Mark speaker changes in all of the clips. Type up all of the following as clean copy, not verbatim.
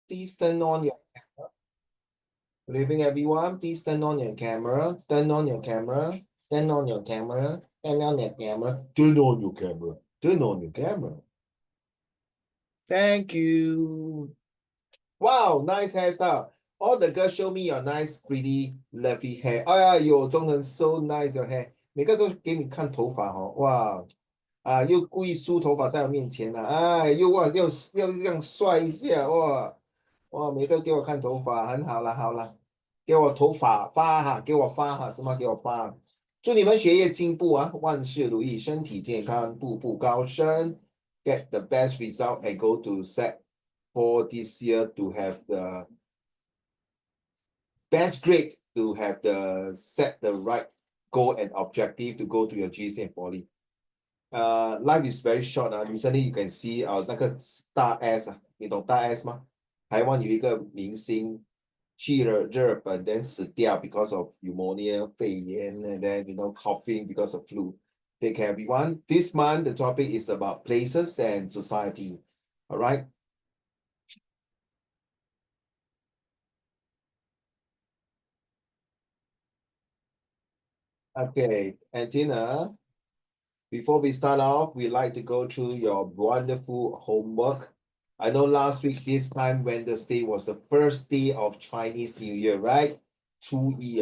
Speaker 1: Please turn on your camera. Good evening, everyone. Please turn on your camera. Turn on your camera. Turn on your camera. Turn on your camera. Turn on your camera. Turn on your camera. Thank you. Wow, nice hairstyle. All the girls show me your nice, pretty, lovely hair. 哎呀，有中文 so nice your hair。每个都给你看头发哦，哇，又故意梳头发在我面前了，哎，又这样帅一下，哇，每个给我看头发，很好了，好了，给我头发发哈，给我发哈，什么给我发？祝你们学业进步啊，万事如意，身体健康，步步高升，get the best result and go to set for this year to have the best grade, to have the set the right goal and objective to go to your GC and Poly. Life is very short. Recently you can see 那个大 S 你懂大 S 吗？台湾有一个明星去了日本 then 死掉 because of pneumonia 肺炎 and then coughing because of flu. Take care everyone. This month the topic is about places and society. All right. Okay, Antina, before we start off, we'd like to go through your wonderful homework. I know last week, this time, Wednesday was the first day of Chinese New Year, right? 初一.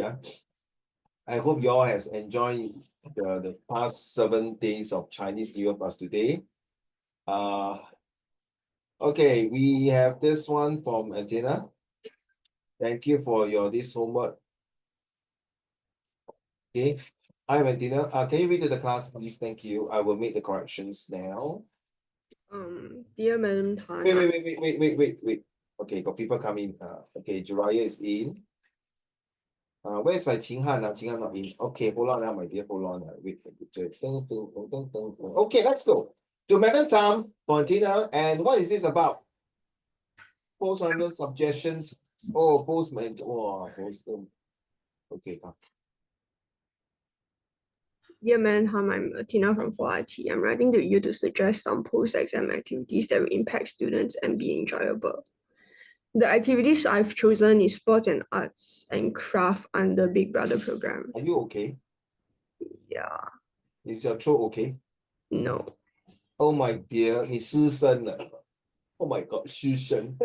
Speaker 1: I hope you all have enjoyed the past 7 days of Chinese New Year plus today. Okay, we have this one from Antina. Thank you for this homework. Okay, hi Antina. Can you read to the class, please? Thank you. I will make the corrections now.
Speaker 2: Dear Madam Tan.
Speaker 1: Wait. Okay, got people coming. Okay, Jiraiya is in. Where's my Qing Han? Qing Han not in. Okay, hold on now, my dear. Hold on. Wait. Okay, let's go. To Madam Tam, Fontina, and what is this about? Post-random suggestions. Oh, postman. Oh, postman. Okay.
Speaker 2: Dear Madam Tan, I'm Tina from 4IT. I'm writing to you to suggest some post-exam activities that will impact students and be enjoyable. The activities I've chosen is sports and arts and craft under Big Brother program.
Speaker 1: Are you okay?
Speaker 2: Yeah.
Speaker 1: Is your throat okay?
Speaker 2: No.
Speaker 1: Oh my dear, 你失声了。Oh my god, 失声。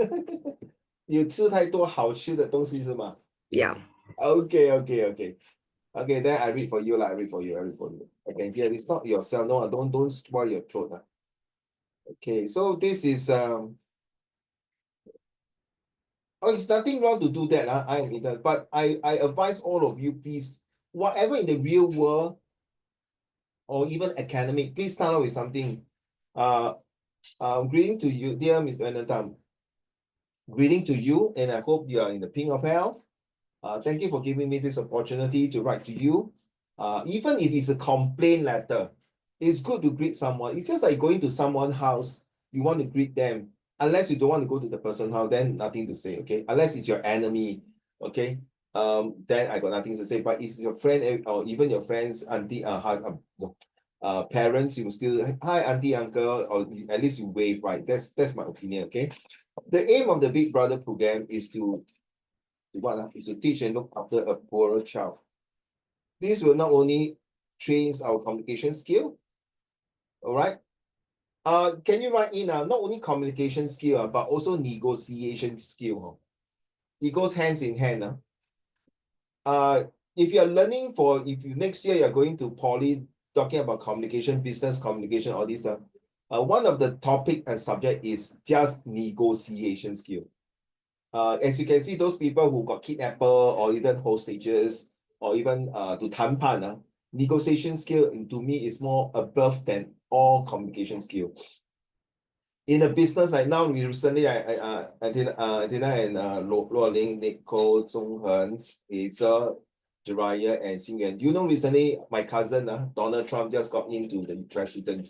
Speaker 1: 你吃太多好吃的东西是吗？
Speaker 2: Yeah.
Speaker 1: Okay. Okay, then I read for you. I read for you. I can hear it's not yourself. No, don't spoil your throat. Okay, so this is it's nothing wrong to do that. But I advise all of you, please, whatever in the real world or even academic, please start out with something. Greeting to you, dear Ms. Benetham. Greeting to you, and I hope you are in the pink of health. Thank you for giving me this opportunity to write to you. Even if it's a complaint letter, it's good to greet someone. It's just like going to someone's house, you want to greet them. Unless you don't want to go to the person's house, then nothing to say, okay? Unless it's your enemy, okay? Then I got nothing to say. But it's your friend or even your friends, auntie, parents, you will still, hi, auntie, uncle, or at least you wave, right? That's my opinion, okay? The aim of the Big Brother program is to is to teach and look after a poorer child. This will not only train our communication skill, all right? Can you write in not only communication skill, but also negotiation skill? It goes hands in hand. If you're learning if you next year you're going to Poly talking about communication, business communication, all this, one of the topic and subject is just negotiation skill. As you can see, those people who got kidnapper or even hostages or even to 谈判, negotiation skill to me is more above than all communication skill. In a business like now, we recently, Antina and Luo Ling, Nicole, Zhonghen, Hazel, Jiraiya, and Xingyuan. You know, recently my cousin Donald Trump just got into the president.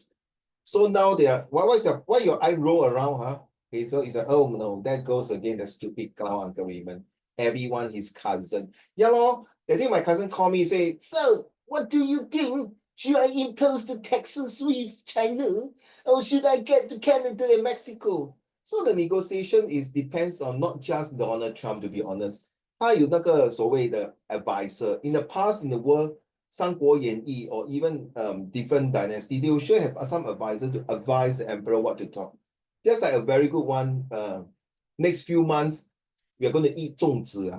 Speaker 1: So now they are. Why your eye roll around, huh? Hazel is like, oh no, that goes again the stupid clown Uncle Raymond. Everyone his cousin. Yeah, lor. That day my cousin called me and say, so what do you think? Should I impose the taxes with China? Or should I get to Canada and Mexico? So the negotiation depends on not just Donald Trump, to be honest. 他有那个所谓的 advisor. In the past, in the world, 三国演义 or even different dynasty, they will sure have some advisor to advise the emperor what to talk. Just like a very good one. Next few months, we are going to eat 粽子.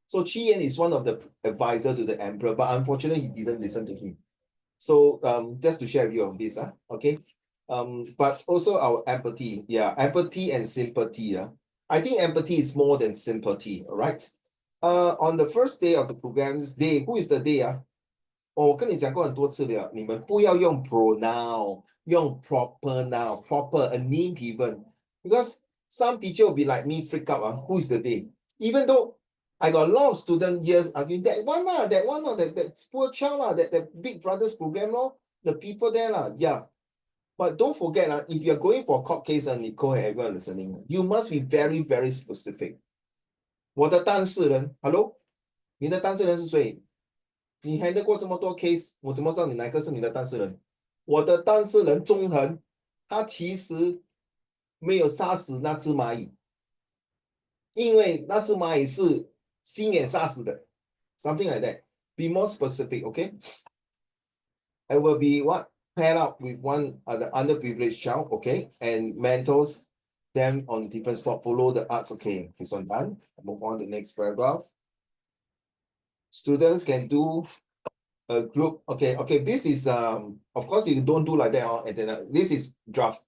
Speaker 1: So Qi Yan is one of the advisor to the emperor, but unfortunately, he didn't listen to him. So just to share with you on this, okay. But also our empathy, empathy and sympathy. I think empathy is more than sympathy, all right? On the first day of the program's day, who is the day? 我跟你讲过很多次了，你们不要用 pronoun，用 proper noun, proper a name given. Because some teacher will be like me, freak out. Who is the day? Even though I got a lot of students years arguing that one, that poor child, that big brothers program, the people there, yeah. But don't forget, if you're going for court case, Nicole and everyone listening, you must be very, very specific. 我的当事人 ，Hello， 你的当事人是谁？你 handle 过这么多 case， 我怎么知道你哪个是你的当事人？我的当事人中恒，他其实没有杀死那只蚂蚁，因为那只蚂蚁是心眼杀死的 ，something like that. Be more specific, okay? I will be what paired up with one the underprivileged child, okay, and mentors them on different spot. Follow the arts, okay. This one done. Move on to the next paragraph. Students can do a group. Okay. This is of course you don't do like that. And then this is draft.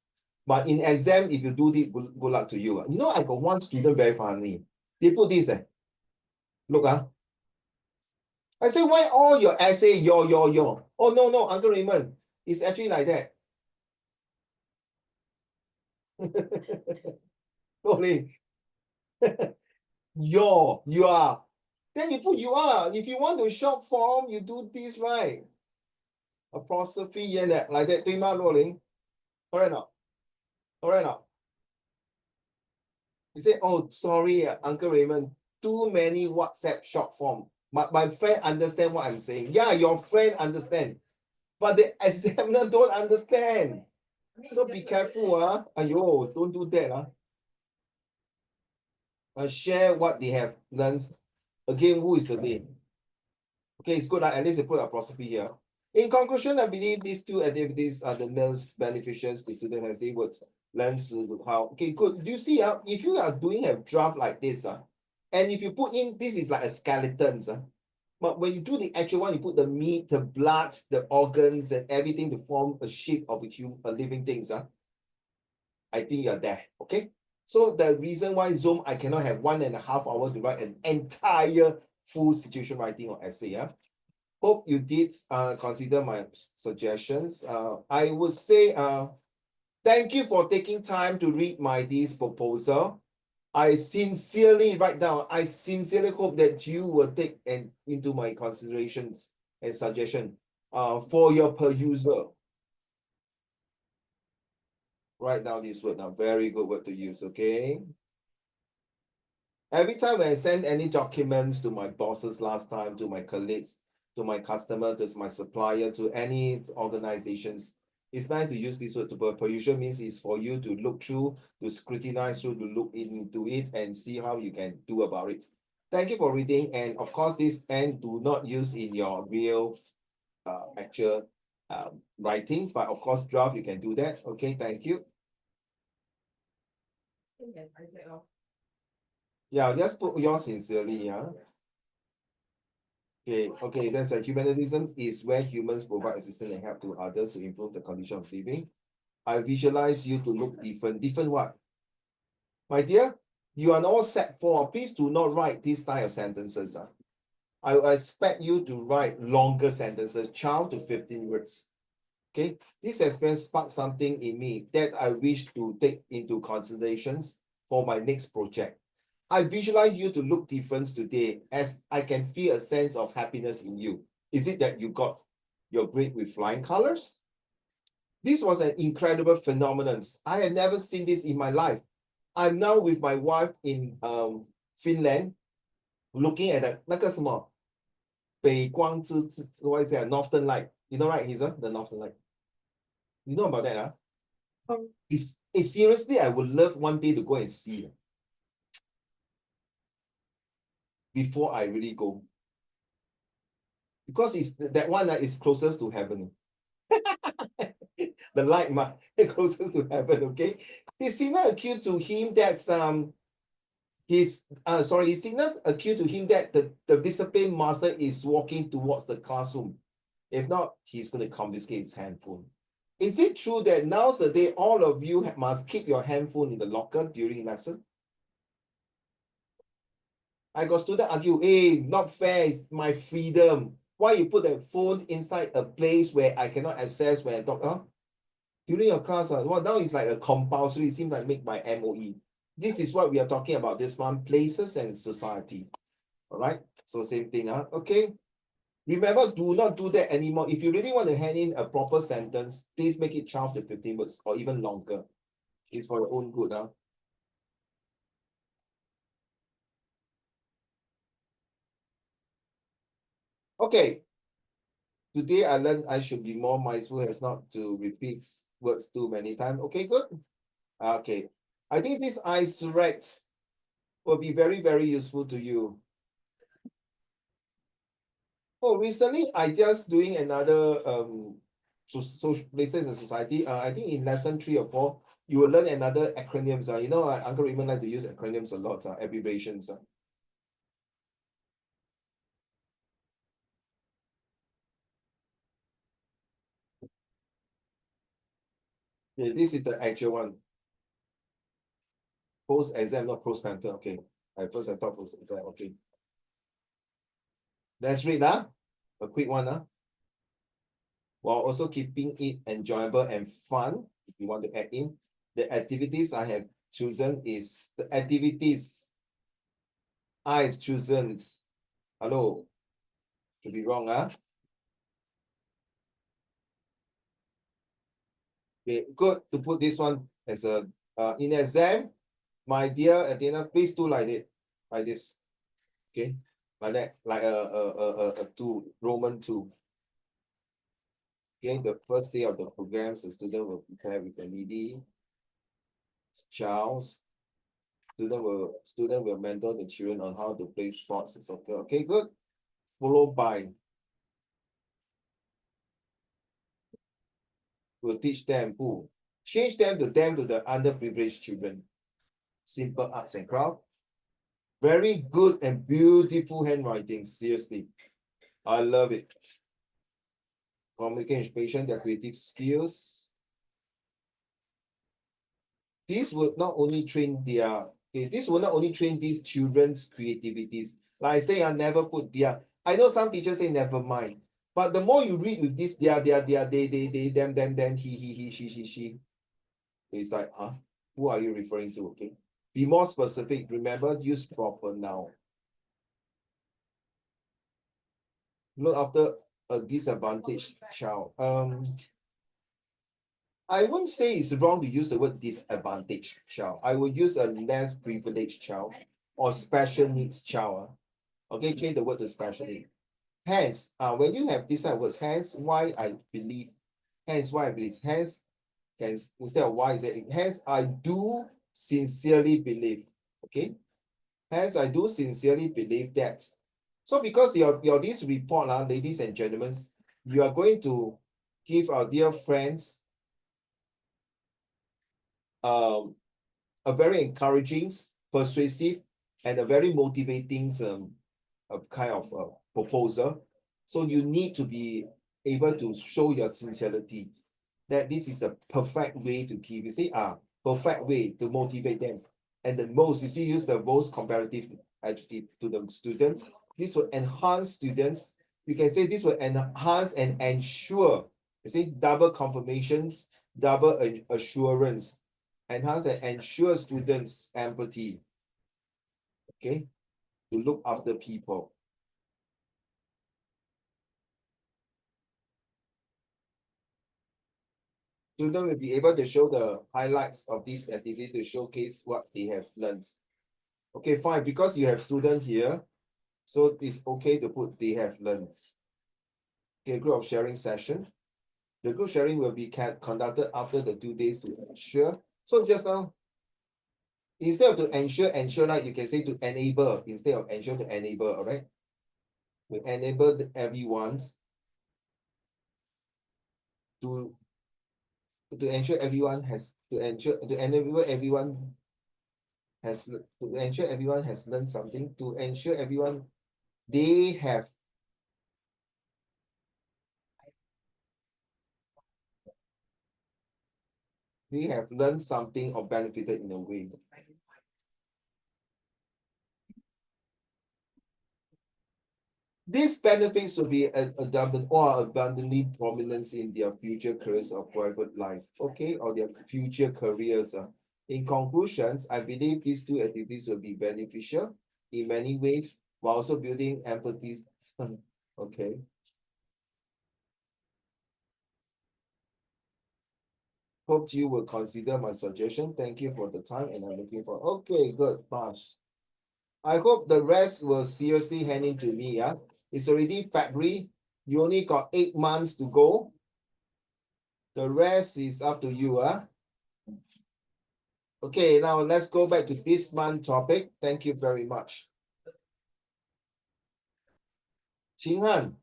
Speaker 1: But in exam, if you do this, good luck to you. You know, I got one student very funny. They put this. Look, I say, why all your essay, your? Oh no, Uncle Raymond. It's actually like that. Only you are. Then you put you are. If you want to short form, you do this right. Apostrophe, yeah, like that. 对吗, Rolling? Alright now. He said, oh, sorry, Uncle Raymond. Too many WhatsApp short form. But my friend understand what I'm saying. Yeah, your friend understand. But the examiner don't understand. So be careful, Ayo, don't do that. Share what they have learned. Again, who is the name? Okay, it's good. At least they put apostrophe here. In conclusion, I believe these two activities are the most beneficial to students as they would learn how. Okay, good. Do you see? If you are doing a draft like this, and if you put in, this is like a skeleton. But when you do the actual one, you put the meat, the blood, the organs, and everything to form a shape of a living thing. I think you're there. Okay. So the reason why Zoom, I cannot have 1.5 hours to write an entire full situation writing or essay. Hope you did consider my suggestions. I would say thank you for taking time to read this proposal. I sincerely hope that you will take into my considerations and suggestion for your perusal. Write down this word now. Very good word to use, okay? Every time when I send any documents to my bosses last time, to my colleagues, to my customer, to my supplier, to any organizations, it's nice to use this word. Perusal means it's for you to look through, to scrutinize through, to look into it and see how you can do about it. Thank you for reading. And of course, this end do not use in your real actual writing, but of course, draft, you can do that. Okay, thank you. Yeah, just put yours sincerely, yeah. Okay, that's humanism is where humans provide assistance and help to others to improve the condition of living. I visualize you to look different. Different what? My dear, you are all set for. Please do not write this style of sentences. I expect you to write longer sentences, 12 to 15 words. Okay, this experience sparked something in me that I wish to take into considerations for my next project. I visualize you to look different today as I can feel a sense of happiness in you. Is it that you got your grade with flying colors? This was an incredible phenomenon. I had never seen this in my life. I'm now with my wife in Finland, looking at the 那个什么北光之 what is it? Northern Light. You know, right, Hazel? The Northern Light. You know about that, Seriously, I would love one day to go and see before I really go. Because it's that one that is closest to heaven. The light closest to heaven, okay? His signal accused to him that his signal accused to him that the discipline master is walking towards the classroom. If not, he's going to confiscate his handphone. Is it true that nowadays all of you must keep your handphone in the locker during lesson? I got student argue, hey, not fair, it's my freedom. Why you put the phone inside a place where I cannot access when I talk? Huh? During your class, well, now it's like a compulsory, it seems like make by MOE. This is what we are talking about this one, places and society. All right, so same thing. Okay. Remember, do not do that anymore. If you really want to hand in a proper sentence, please make it 12 to 15 words or even longer. It's for your own good. Okay. Today I learned I should be more mindful as not to repeat words too many times. Okay, good. Okay. I think this ice rack will be very, very useful to you. Oh, recently I just doing another social places in society. I think in lesson 3 or 4, you will learn another acronyms. You know, Uncle Raymond like to use acronyms a lot, abbreviations. Yeah, this is the actual one. Post exam, not post panther. Okay. I thought post exam. Okay. Let's read a quick one. While also keeping it enjoyable and fun. If you want to add in, the activities I have chosen is the activities I've chosen. Hello, could be wrong, Okay, good to put this one as a in exam, my dear Athena, please do like this. Okay, like that, like a two, Roman 2. Okay, the first day of the programs, the student will prepare with LED. Charles, student will mentor the children on how to play sports and soccer. Okay, good. Followed by, will teach them who? Change them to the underprivileged children. Simple arts and craft. Very good and beautiful handwriting. Seriously, I love it. Communication, their creative skills. This will not only train this will not only train these children's creativities. Like I say, I never put their. I know some teachers say never mind, but the more you read with this, they, them, he, she. It's like, who are you referring to? Okay. Be more specific. Remember, use proper noun. Look after a disadvantaged child. I won't say it's wrong to use the word disadvantaged child. I will use a less privileged child or special needs child. Okay, change the word to special need. Hence, when you have this type of words, hence why I believe, hence, instead of why is it, hence I do sincerely believe. Okay, hence I do sincerely believe that. So because your this report, ladies and gentlemen, you are going to give our dear friends a very encouraging, persuasive, and a very motivating kind of proposal. So you need to be able to show your sincerity that this is a perfect way to give. You see, perfect way to motivate them. And the most, you see, use the most comparative adjective to the students. This will enhance students. You can say this will enhance and ensure. You see, double confirmations, double assurance, enhance and ensure students empathy. Okay, to look after people. Students will be able to show the highlights of this activity to showcase what they have learned. Okay, fine. Because you have students here, so it's okay to put they have learned. Okay, group of sharing session. The group sharing will be conducted after the 2 days to ensure. So just now, instead of to ensure, right, you can say to enable instead of ensure, to enable, all right? We enable everyone to ensure everyone has to enable everyone has to ensure everyone has learned something, to ensure everyone they have learned something or benefited in a way. These benefits will be abundantly prominent in their future careers or private life, okay, or their future careers. In conclusions, I believe these two activities will be beneficial in many ways while also building empathy. Okay. Hope you will consider my suggestion. Thank you for the time and I'm looking for. Okay, good, pass. I hope the rest will seriously hand in to me. Yeah, it's already February. You only got 8 months to go. The rest is up to you. Okay, now let's go back to this month topic. Thank you very much. Qing Han.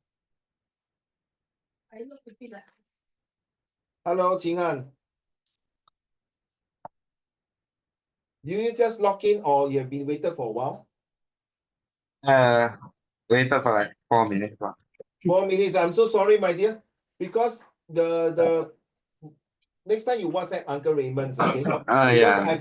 Speaker 1: Hello, Qing Han. You just log in or you have been waited for a while?
Speaker 3: Waited for like 4 minutes.
Speaker 1: 4 minutes. I'm so sorry, my dear, because the next time you WhatsApp Uncle Raymond, okay? Because
Speaker 3: Yeah.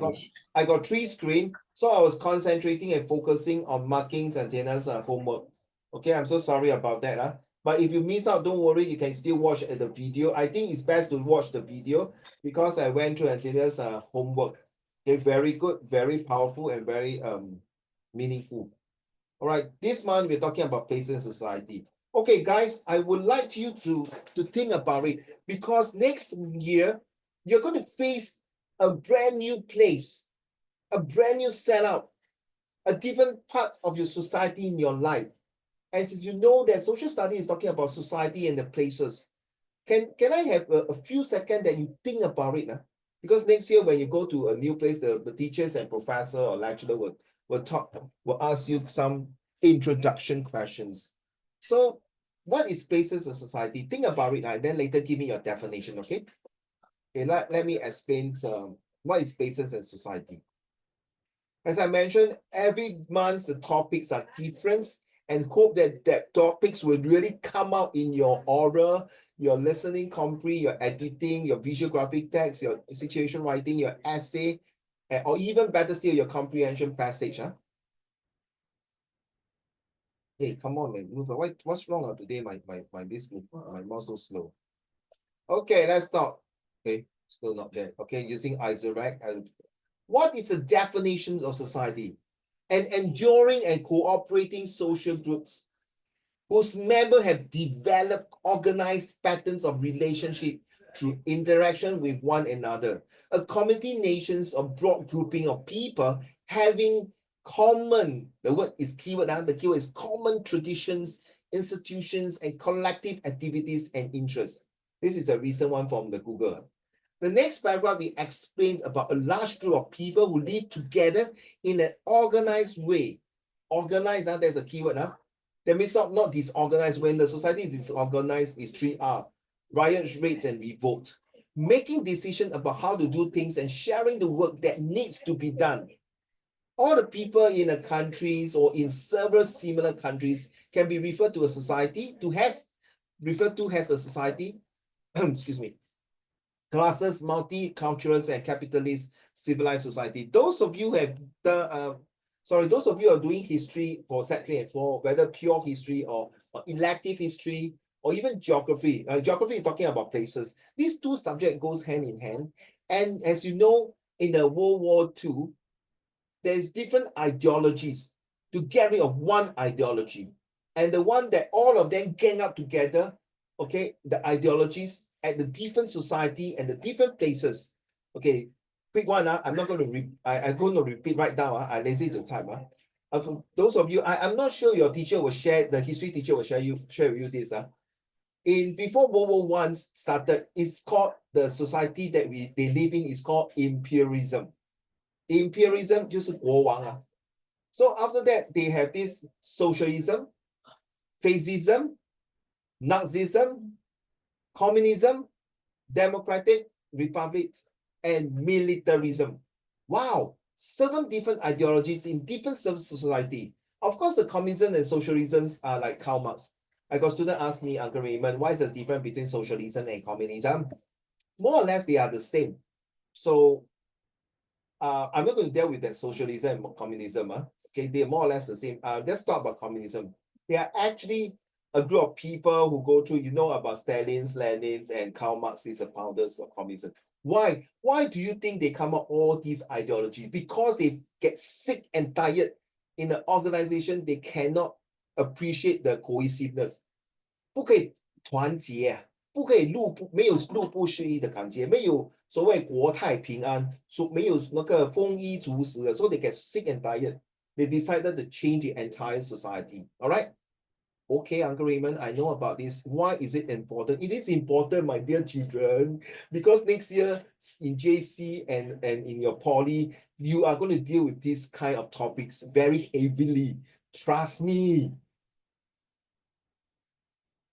Speaker 1: I got 3 screen, so I was concentrating and focusing on markings and Tina's homework. Okay, I'm so sorry about that. But if you miss out, don't worry, you can still watch the video. I think it's best to watch the video because I went through Antena's homework. Okay, very good, very powerful, and very meaningful. All right, this month we're talking about place in society. Okay, guys, I would like you to think about it because next year you're going to face a brand new place, a brand new setup, a different part of your society in your life. And since you know that social study is talking about society and the places, can I have a few seconds that you think about it? Because next year when you go to a new place, the teachers and professor or lecturer will ask you some introduction questions. So what is places of society? Think about it and then later give me your definition, okay? Okay, let me explain what is places and society. As I mentioned, every month the topics are different and hope that topics will really come out in your oral, your listening compre, your editing, your visual graphic text, your situation writing, your essay, or even better still, your comprehension passage. Hey, come on, man. Move. What's wrong today? My mouse so slow. Okay, let's start. Okay, still not there. Okay, using Isaac. What is the definition of society? An enduring and cooperating social groups whose members have developed organized patterns of relationship through interaction with one another. A community, nations, or broad grouping of people having common, the word is keyword, the keyword is common traditions, institutions, and collective activities and interests. This is a recent one from the Google. The next paragraph, we explained about a large group of people who live together in an organized way. Organized, there's a keyword. That means not disorganized. When the society is disorganized, it's 3R. Riots, raids, and revolt. Making decisions about how to do things and sharing the work that needs to be done. All the people in the countries or in several similar countries can be referred to a society, referred to as a society. Excuse me. Classes, multicultural and capitalist civilized society. Those of you have the those of you are doing history for Sec3 and 4, whether pure history or elective history or even geography. Geography is talking about places. These two subjects goes hand in hand. And as you know, in the World War II, there's different ideologies to get rid of one ideology. And the one that all of them gang up together, okay, the ideologies at the different society and the different places. Okay, quick one. I'm not going to I'm going to repeat right now. I lazy to type. Those of you, I'm not sure your teacher will share, the history teacher will share with you this. In before World War One started, it's called the society that they live in is called imperialism. Imperialism 就是国王啊。So after that, they have this socialism, fascism, Nazism, communism, democratic republic, and militarism. Wow, 7 different ideologies in different society. Of course, the communism and socialisms are like Karl Marx. I got student ask me, Uncle Raymond, what is the difference between socialism and communism? More or less, they are the same. So I'm not going to deal with that socialism and communism. Okay, they're more or less the same. Let's talk about communism. They are actually a group of people who go through, you know about Stalin's, Lenin's, and Karl Marx is the founders of communism. Why? Why do you think they come up all these ideology? Because they get sick and tired in the organization, they cannot appreciate the cohesiveness. 不可以团结啊，不可以没有路不拾遗的感觉，没有所谓国泰平安，没有那个丰衣足食的，so they get sick and tired. They decided to change the entire society. All right. Okay, Uncle Raymond, I know about this. Why is it important? It is important, my dear children, because next year in JC and in your poly, you are going to deal with this kind of topics very heavily. Trust me.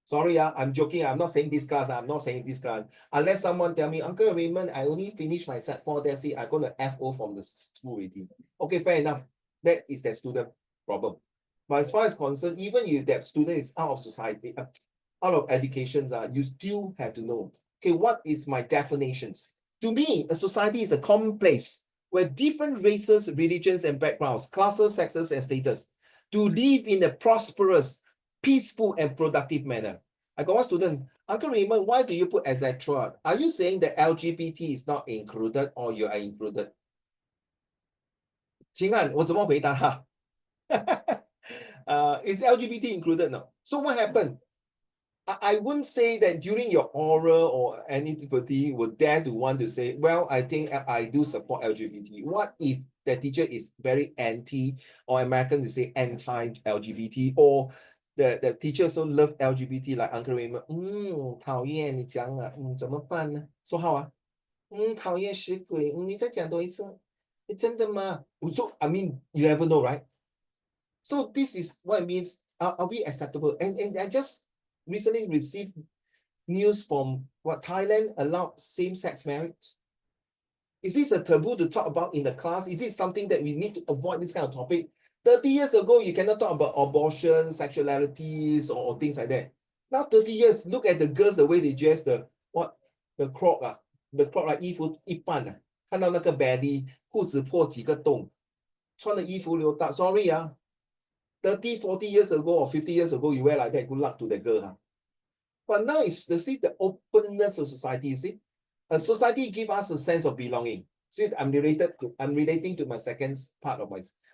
Speaker 1: Sorry, I'm joking. I'm not saying this class. I'm not saying this class. Unless someone tell me, Uncle Raymond, I only finished my Sec4, that's it. I'm going to FO from the school already. Okay, fair enough. That is that student problem. But as far as concerned, even if that student is out of society, out of education, you still have to know, okay, what is my definitions? To me, a society is a common place where different races, religions, and backgrounds, classes, sexes, and status to live in a prosperous, peaceful, and productive manner. I got one student, Uncle Raymond, why do you put etc.? Are you saying that LGBT is not included or you are included? 秦汉，我怎么回答他？is LGBT included now? So what happened? I wouldn't say that during your oral or anybody would dare to want to say, well, I think I do support LGBT. What if the teacher is very anti, or American to say anti-LGBT, or the teacher also love LGBT like Uncle Raymond? 讨厌你讲啊，怎么办呢？说好啊，讨厌死鬼，你再讲多一次，真的吗？So I mean, you never know, right? So this is what it means. Are we acceptable? And I just recently received news from what Thailand allowed same-sex marriage. Is this a taboo to talk about in the class? Is it something that we need to avoid this kind of topic? 30 years ago, you cannot talk about abortion, sexualities, or things like that. Now 30 years, look at the girls, the way they dress, the crop the crop like 衣服一半啊，看到那个 belly，裤子破几个洞，穿的衣服留大。Sorry 啊， 30, 40 years ago or 50 years ago, you wear like that, good luck to the girl. But now it's the openness of society, you see. A society gives us a sense of belonging. See, I'm relating to my second part of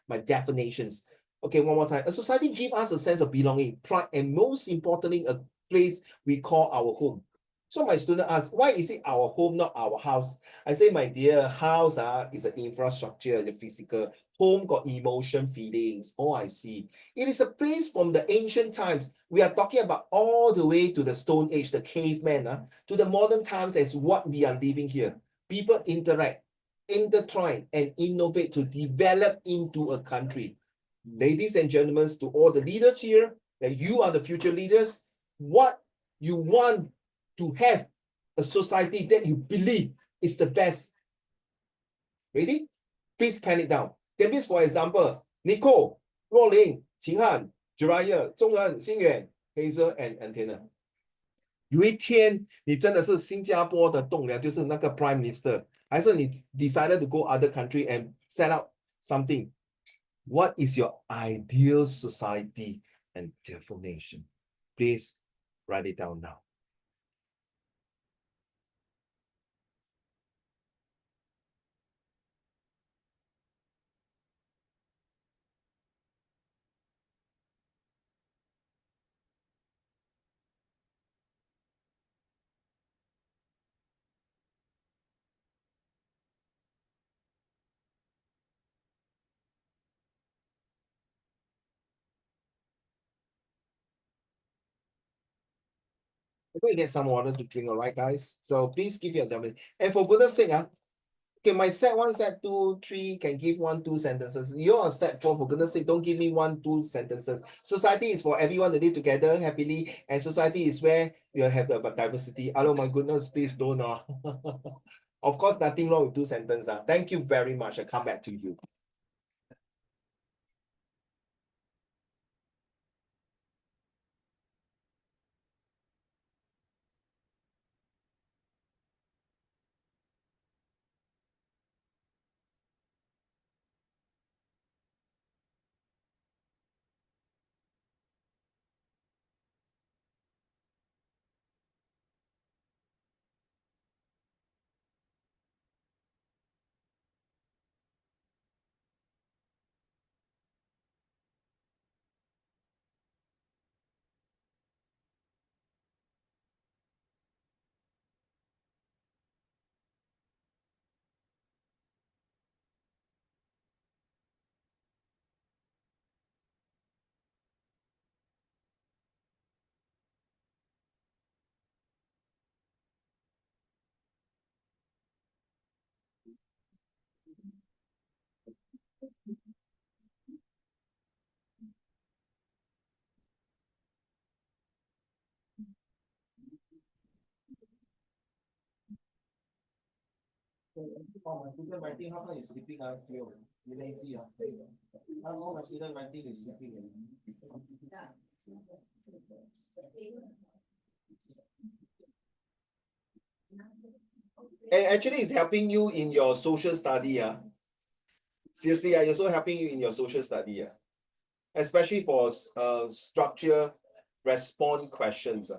Speaker 1: my definitions. Okay, one more time. A society gives us a sense of belonging, pride, and most importantly, a place we call our home. So my student asks, why is it our home, not our house? I say, my dear, house is an infrastructure, the physical. Home got emotion, feelings. Oh, I see. It is a place from the ancient times. We are talking about all the way to the Stone Age, the caveman, to the modern times as what we are living here. People interact, intertwine, and innovate to develop into a country. Ladies and gentlemen, to all the leaders here, that you are the future leaders, what you want to have a society that you believe is the best. Ready? Please pen it down. That means, for example, Nicole, Rolling, Qinghan, Jiraiya, Zhongren, Xingyuan, Hazel, and Antenna. 有一天，你真的是新加坡的栋梁，就是那个 Prime Minister，还是你 decided to go other country and set up something? What is your ideal society and definition? Please write it down now. I'm going to get some water to drink, all right, guys? So please give your double. And for goodness sake, okay, my set 1, set 2, 3 can give 1, 2 sentences. You're set 4, for goodness sake, don't give me 1, 2 sentences. Society is for everyone to live together happily, and society is where you have the diversity. Oh my goodness, please don't. Of course, nothing wrong with 2 sentences. Thank you very much. I come back to you. Oh, my student writing, how come you're sleeping? You lazy. How come my student writing is sleeping? And actually, it's helping you in your social study. Seriously, it's also helping you in your social study. Especially for structure response questions.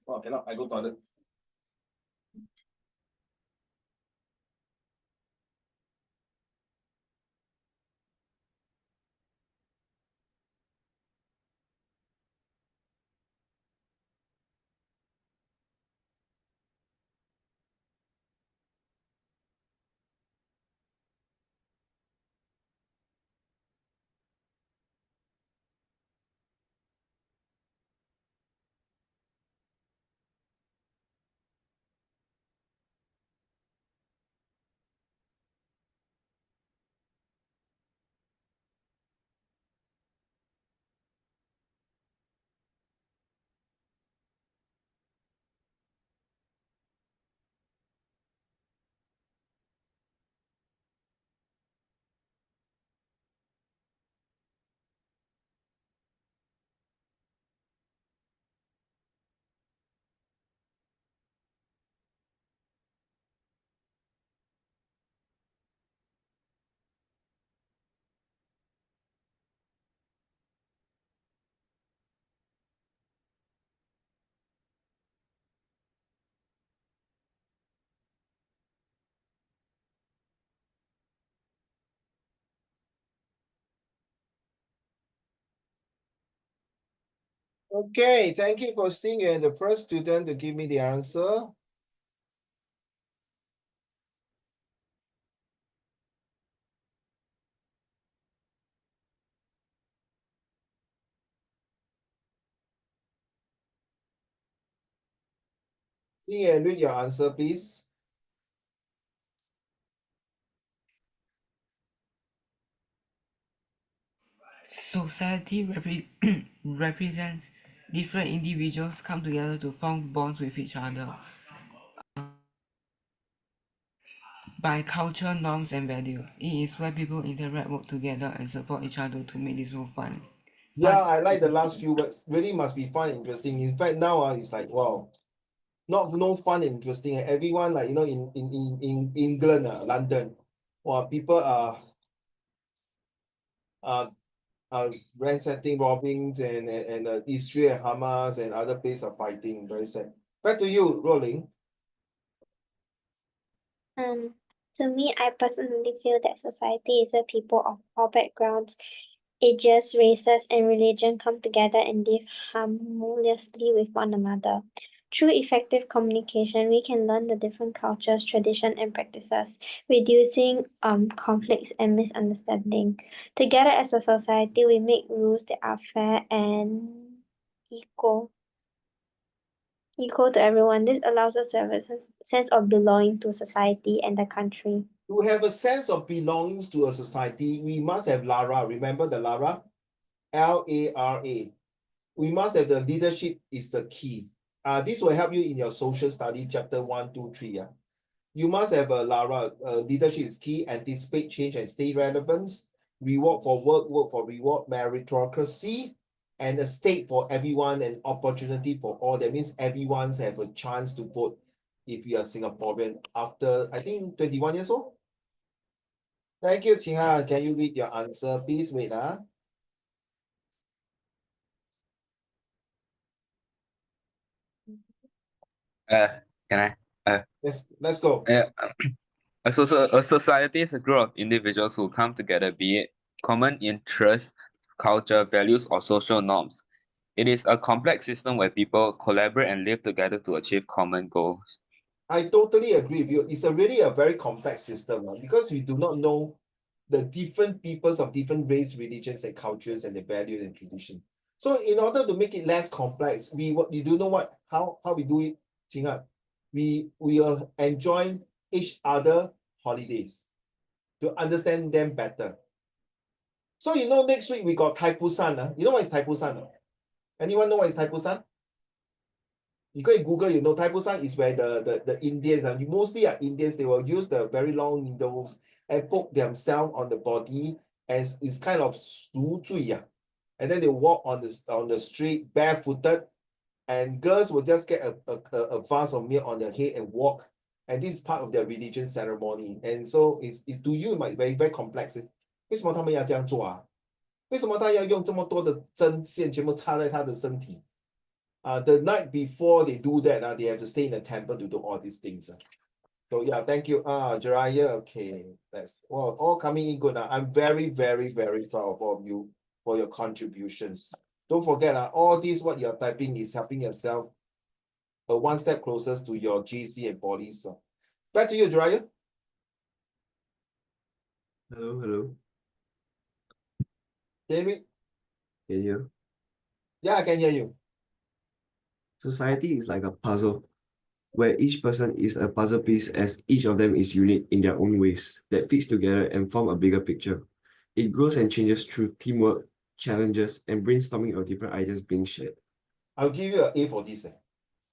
Speaker 1: Oh, cannot, I go toilet. Okay, thank you for seeing you. The first student to give me the answer. See and read your answer, please.
Speaker 4: Society represents different individuals come together to form bonds with each other by culture, norms, and value. It is where people interact, work together, and support each other to make this world fun.
Speaker 1: Yeah, I like the last few words. Really must be fun, interesting. In fact, now it's like wow, no fun, interesting. Everyone like in England, London, people are ransacking, robbing, and Israel and Hamas and other places are fighting. Very sad. Back to you, Rolling.
Speaker 5: To me, I personally feel that society is where people of all backgrounds, ages, races, and religion come together and live harmoniously with one another. Through effective communication, we can learn the different cultures, traditions, and practices, reducing conflicts and misunderstanding. Together as a society, we make rules that are fair and equal. equal to everyone. This allows us to have a sense of belonging to society and the country.
Speaker 1: To have a sense of belongings to a society, we must have Lara. Remember the Lara? Lara. We must have the leadership is the key. This will help you in your social study chapter 1, 2, 3. Yeah. You must have a Lara. Leadership is key. Anticipate change and stay relevant. Reward for work, work for reward, meritocracy, and a state for everyone and opportunity for all. That means everyone's have a chance to vote if you are Singaporean after, I think, 21 years old. Thank you, Qinghan. Can you read your answer? Please wait.
Speaker 3: Can I?
Speaker 1: Let's go.
Speaker 3: A society is a group of individuals who come together, be it common interests, culture, values, or social norms. It is a complex system where people collaborate and live together to achieve common goals.
Speaker 1: I totally agree with you. It's really a very complex system because we do not know the different peoples of different race, religions, and cultures, and their values and tradition. So in order to make it less complex, you do know how we do it, Qinghan? We will enjoy each other holidays to understand them better. So next week we got Taipusan. You know what is Taipusan? Anyone know what is Taipusan? You go and Google, Taipusan is where the Indians, and mostly are Indians, they will use the very long needles and poke themselves on the body, as it's kind of 赎罪. And then they walk on the street barefooted, and girls will just get a vase of milk on their head and walk. And this is part of their religion ceremony. And so to you it might be very, very complex. 为什么他们要这样做啊？为什么他要用这么多的针线全部插在他的身体？ The night before they do that, they have to stay in the temple to do all these things. So yeah, thank you. Jiraiya, okay. That's all coming in good. I'm very, very, very proud of all of you for your contributions. Don't forget, all this what you're typing is helping yourself one step closer to your GC and poly. So back to you, Jiraiya.
Speaker 6: Hello.
Speaker 1: David?
Speaker 6: Can you hear?
Speaker 1: Yeah, I can hear you.
Speaker 6: Society is like a puzzle, where each person is a puzzle piece as each of them is unique in their own ways that fits together and form a bigger picture. It grows and changes through teamwork, challenges, and brainstorming of different ideas being shared.
Speaker 1: I'll give you an A for this.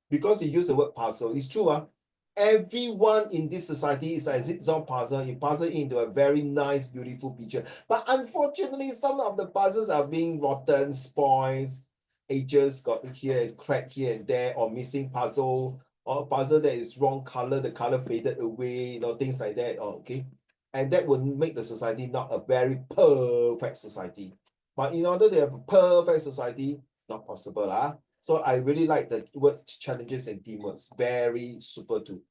Speaker 1: Because you use the word puzzle. It's true. Everyone in this society is a zigzag puzzle. You puzzle into a very nice, beautiful picture. But unfortunately, some of the puzzles are being rotten, spoils, edges got here, is cracked here and there, or missing puzzle, or puzzle that is wrong color, the color faded away, things like that. Okay. And that would make the society not a very perfect society. But in order to have a perfect society, not possible. So I really like the words challenges and teamwork. Very super true.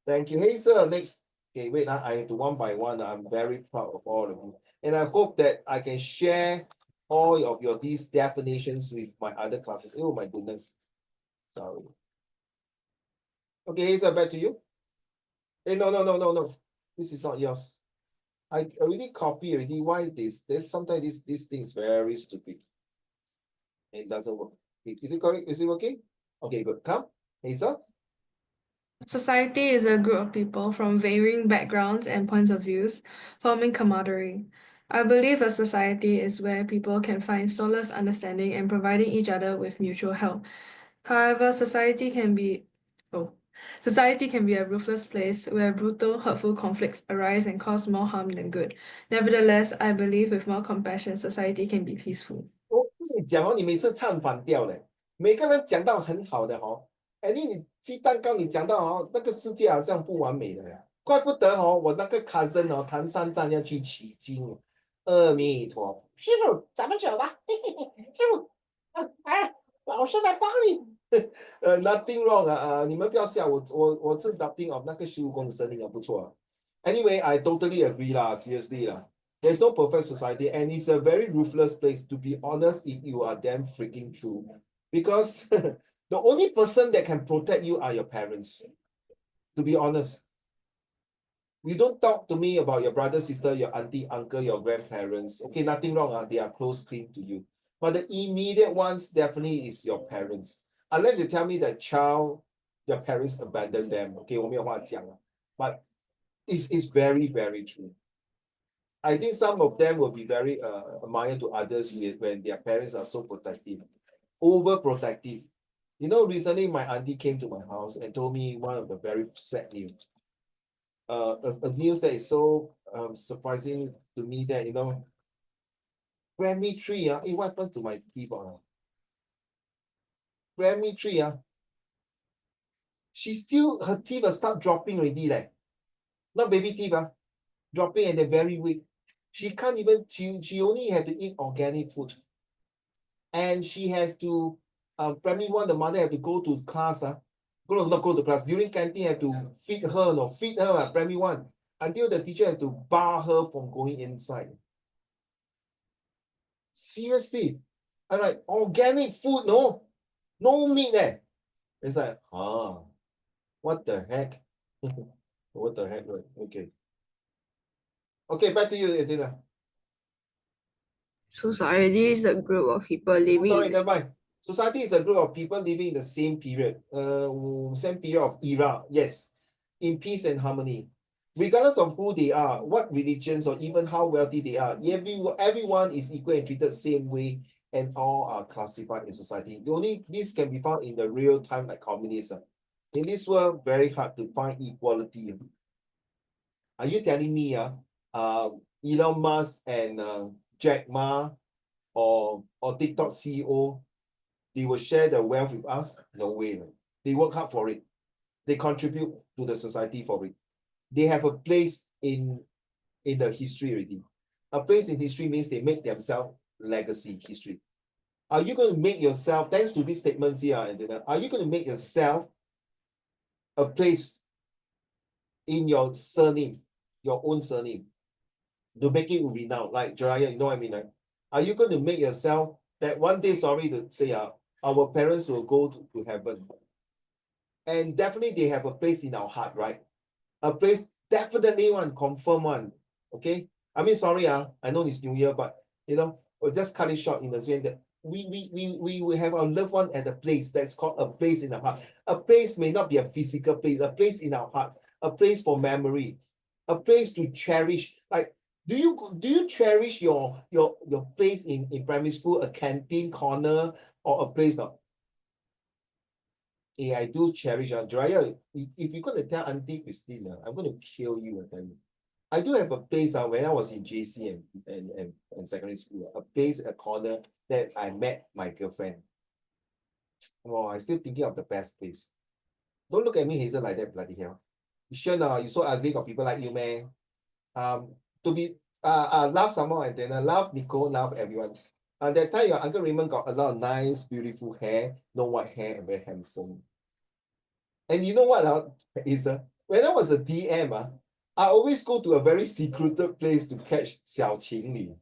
Speaker 1: Thank you. Hey, sir, next. Okay, wait, I have to one by one. I'm very proud of all of you. And I hope that I can share all of these definitions with my other classes. Oh my goodness. Sorry. Okay, hey, sir, back to you. Hey, no. This is not yours. I already copied already. Why this? Then sometimes this thing is very stupid. It doesn't work. Is it correct? Is it working? Okay, good. Come, Hazel.
Speaker 2: Society is a group of people from varying backgrounds and points of views, forming camaraderie. I believe a society is where people can find solace, understanding, and providing each other with mutual help. However, society can be a ruthless place where brutal, hurtful conflicts arise and cause more harm than good. Nevertheless, I believe with more compassion, society can be peaceful.
Speaker 1: 我跟你讲你每次唱反调嘞，每个人讲到很好的你鸡蛋糕你讲到那个世界好像不完美的呀，怪不得我那个 cousin 唐三藏要去取经，阿弥陀佛，师傅咱们走吧，师傅，老师来帮你。Nothing wrong 你们不要笑我是 adopting of 那个15公的声音不错Anyway, I totally agree seriously There's no perfect society, and it's a very ruthless place. To be honest, if you are damn freaking true, because the only person that can protect you are your parents. To be honest, you don't talk to me about your brother, sister, your auntie, uncle, your grandparents. Okay, nothing wrong. They are close, clean to you. But the immediate ones definitely is your parents. unless you tell me that child, their parents abandoned them. Okay, 我没有话讲了 but it's very, very true. I think some of them will be very admired to others when their parents are so protective, overprotective. You know, recently my auntie came to my house and told me one of the very sad news. A news that is so surprising to me that, you know, Grammy 3, what happened to my keyboard? Grammy 3, her teeth start dropping already, like, not baby teeth, dropping and they're very weak. She can't even, she only had to eat organic food. And she has to, primary one, the mother had to go to class, not go to class, during canteen have to feed her, primary one, until the teacher has to bar her from going inside. Seriously. I'm like, organic food, no meat eh. It's like, what the heck? What the heck, right? Okay. Okay, back to you, Edina.
Speaker 2: Society is a group of people living
Speaker 1: Sorry,
Speaker 2: in
Speaker 1: never mind. Society is a group of people living in the same period, same period of era, yes, in peace and harmony. Regardless of who they are, what religions, or even how wealthy they are, everyone is equal and treated the same way, and all are classified in society. This can be found in the real time like communism. In this world, very hard to find equality. Are you telling me, Elon Musk and Jack Ma or TikTok CEO, they will share the wealth with us? No way. No. They work hard for it. They contribute to the society for it. They have a place in the history already. A place in history means they make themselves legacy history. Are you going to make yourself, thanks to these statements here, are you going to make yourself a place in your surname, your own surname, to make it renowned? Like Jiraiya, you know what I mean? Right? Are you going to make yourself that one day, sorry to say, our parents will go to heaven? And definitely they have a place in our heart, right? A place, definitely one, confirm one. Okay? I mean, sorry, I know it's New Year, but you know, we'll just cut it short in the sense that we will have our loved one at a place that's called a place in our heart. A place may not be a physical place, a place in our heart, a place for memory, a place to cherish. Like, do you cherish your place in primary school, a canteen corner, or a place of? Yeah, I do cherish Jiraiya. If you're gonna tell Auntie Christine, I'm gonna kill you. I do have a place when I was in JC and secondary school, a place, a corner that I met my girlfriend. Oh, I'm still thinking of the best place. Don't look at me, Hazel, like that, bloody hell. You sure now? You so ugly, got people like you, man. To be love someone and then love Nicole, love everyone. That time your Uncle Raymond got a lot of nice, beautiful hair, no white hair, and very handsome. And you know what is when I was a DM, I always go to a very secluded place to catch Xiao Qingli.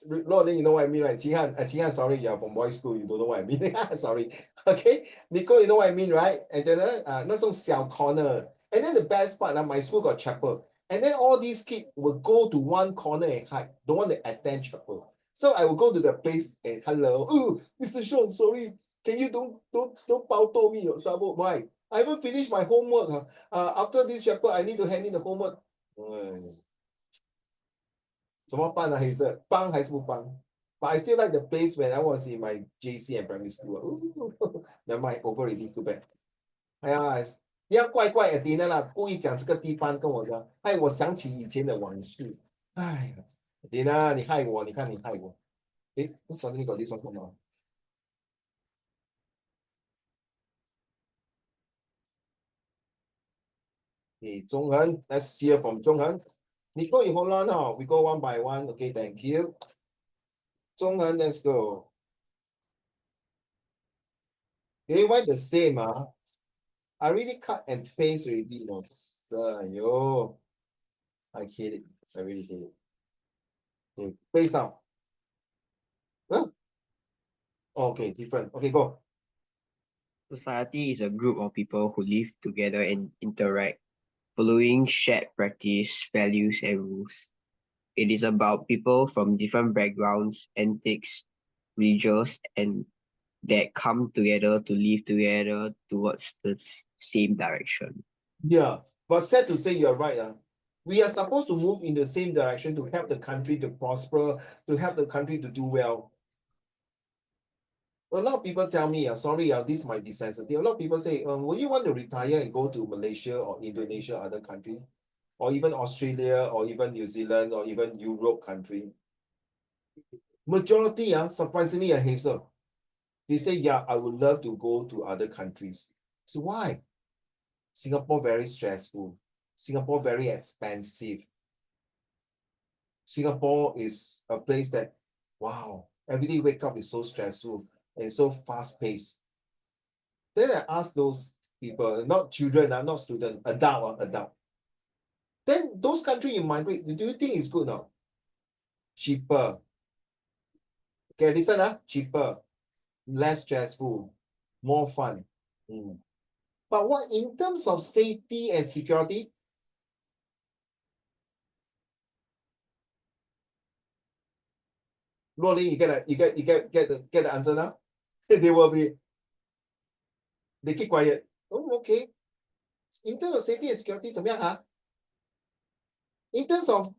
Speaker 1: Lord, you know what I mean, right? Qinghan, sorry, you're from boys' school, you don't know what I mean. Sorry. Okay, Nicole, you know what I mean, right? And then 那种小 corner. And then the best part, my school got chapel. And then all these kids will go to one corner and hide, don't want to attend chapel. So I will go to the place and hello, oh, Mr. Sean, sorry, can you don't bao me or something? Why? I haven't finished my homework. After this chapter, I need to hand in the homework. 怎么办呢？黑色帮还是不帮 ？But I still like the place when I was in my JC and primary school. Never mind, over already, too bad. 哎呀，你要怪怪 Athena 啦，故意讲这个地方跟我讲，害我想起以前的往事。哎呀 ，Athena，你害我，你看你害我。诶，我手里搞this one come on. Okay, Zhonghen, let's hear from Zhonghen. Nico, you hold on, we go one by one. Okay, thank you. Zhonghen, let's go. They why the same, I really cut and paste already, yo. I hate it. I really hate it. Okay, paste now. Huh? Okay, different. Okay, go.
Speaker 7: Society is a group of people who live together and interact, following shared practice, values, and rules. It is about people from different backgrounds, ethics, religions, and that come together to live together towards the same direction.
Speaker 1: Yeah, but sad to say you're right. We are supposed to move in the same direction to help the country to prosper, to help the country to do well. A lot of people tell me, sorry, this might be sensitive. A lot of people say, would you want to retire and go to Malaysia or Indonesia, other country, or even Australia, or even New Zealand, or even Europe country? Majority, surprisingly, Hazel, they say, yeah, I would love to go to other countries. So why? Singapore very stressful. Singapore very expensive. Singapore is a place that, wow, every day wake up is so stressful and so fast paced. Then I ask those people, not children, not student, adult. Then those countries you migrate, do you think it's good now? Cheaper. Okay, listen, cheaper, less stressful, more fun. But what in terms of safety and security? Rolly, you get the answer now? They will be, they keep quiet. Oh, okay. In terms of safety and security, 怎么样? In terms of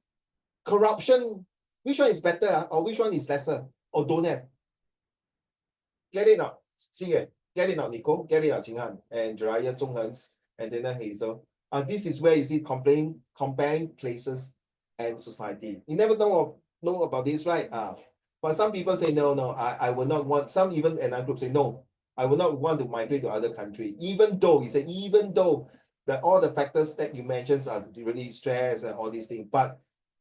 Speaker 1: corruption, which one is better, or which one is lesser, or don't have? Get it now, Xiyue. Get it now, Nicole. Get it now, Qinghan and Jiraiya, Zhonghen, and then Hazel. This is where you see comparing places and society. You never know about this, right? But some people say no, I will not want. Some even another group say no, I will not want to migrate to other country. Even though that all the factors that you mentioned are really stress and all these things, but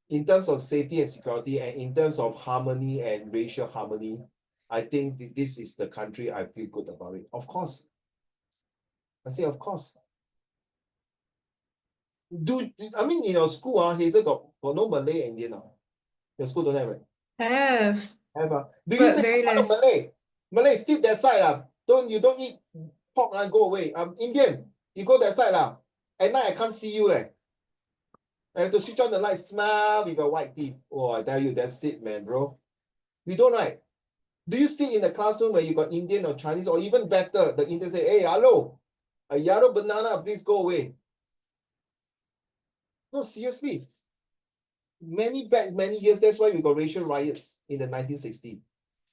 Speaker 1: in terms of safety and security, and in terms of harmony and racial harmony, I think this is the country I feel good about it. Of course. I say, of course. I mean, in your school, Hazel got no Malay and Indian. Your school don't have it.
Speaker 2: Have,
Speaker 1: Have do you
Speaker 2: but
Speaker 1: say
Speaker 2: very less.
Speaker 1: Malay, sit that side you don't eat pork go away. I'm Indian. You go that side At night I can't see you I have to switch on the light, smile with your white teeth. Oh, I tell you, that's it, man, bro. You don't, right? Do you sit in the classroom where you got Indian or Chinese, or even better, the Indian say, hey, hello, a yellow banana, please go away. No, seriously. Many years, that's why we got racial riots in the 1960s.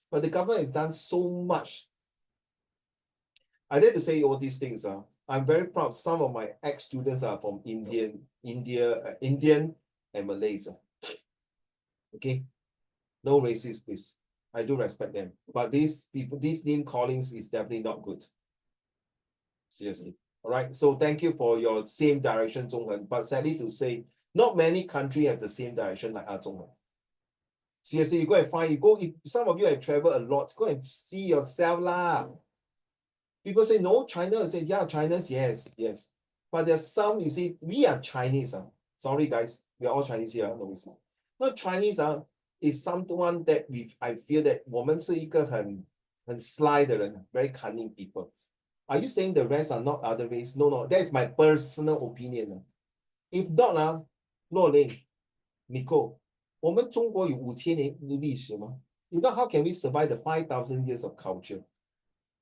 Speaker 1: But the government has done so much. I dare to say all these things. I'm very proud. Some of my ex-students are from Indian and Malaysia. Okay? No racist, please. I do respect them. But these people, these name callings is definitely not good. Seriously. All right. So thank you for your same direction, Zhonghen. But sadly to say, not many countries have the same direction like Zhonghen. Seriously, you go and find, if some of you have traveled a lot, go and see yourself lah. People say, no, China. I say, yeah, China's, yes. But there's some, you see, we are Chinese. Sorry, guys. We are all Chinese here. No, not Chinese is someone that I feel that 我们是一个很 sly 的人, very cunning people. Are you saying the rest are not other race? No, that is my personal opinion. If not, Nicole, 我们中国有5000年历史吗? If not, how can we survive the 5,000 years of culture?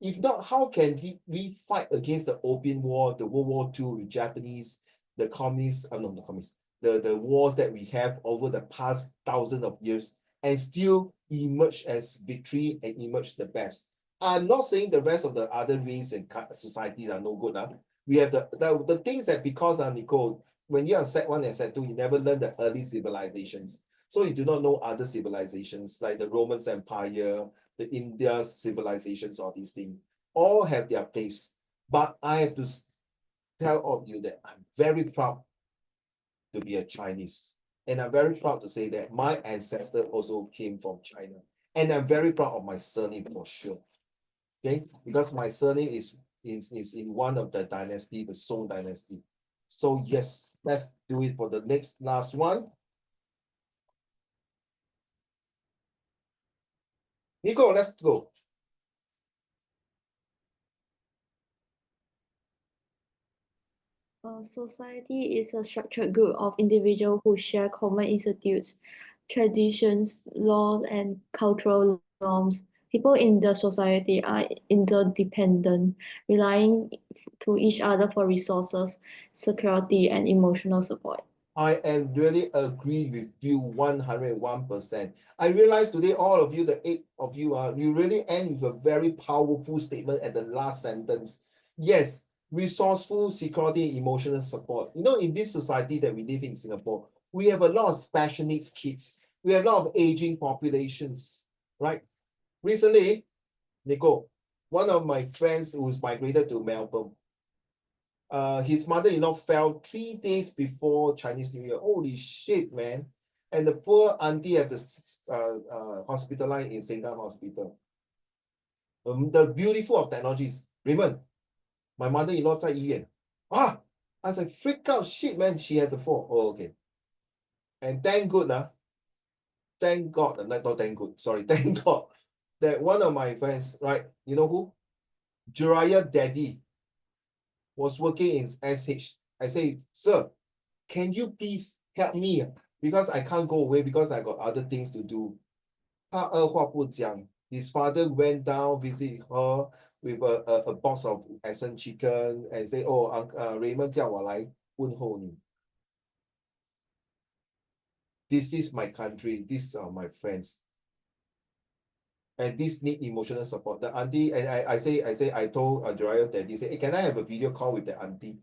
Speaker 1: If not, how can we fight against the Opium War, the World War II, the Japanese, the communists, the wars that we have over the past thousands of years, and still emerge as victory and emerge the best? I'm not saying the rest of the other race and societies are no good. We have the things that because, Nicole, when you are Sec1 and Sec2, you never learn the early civilizations. So you do not know other civilizations like the Roman Empire, the India civilizations, all these things. All have their place. But I have to tell all of you that I'm very proud to be a Chinese. And I'm very proud to say that my ancestor also came from China. And I'm very proud of my surname for sure. Okay, because my surname is in one of the dynasty, the Song dynasty. So yes, let's do it for the last one. Nico, let's go.
Speaker 8: Society is a structured group of individuals who share common institutes, traditions, laws, and cultural norms. People in the society are interdependent, relying to each other for resources, security, and emotional support.
Speaker 1: I am really agree with you 101%. I realize today, all of you, the 8 of you, you really end with a very powerful statement at the last sentence. Yes, resourceful, security, emotional support. You know, in this society that we live in Singapore, we have a lot of special needs kids. We have a lot of aging populations, right? Recently, Nico, one of my friends who's migrated to Melbourne, his mother-in-law fell 3 days before Chinese New Year. Holy shit, man. And the poor auntie had to hospitalized in Sengkang Hospital. The beautiful of technologies. Raymond, my mother-in-law 在医院. I was like, freak out, shit, man. She had to fall. Oh, okay. And thank God, not thank good, sorry, thank God that one of my friends, right, you know who? Jiraiya daddy was working in SH. I say, sir, can you please help me? Because I can't go away because I got other things to do. 他二话不讲, his father went down, visit her with a box of Asian chicken and say, oh, Raymond 叫我来问候你. This is my country. These are my friends. And this need emotional support. The auntie, and I told Jiraiya daddy, say, hey, can I have a video call with the auntie?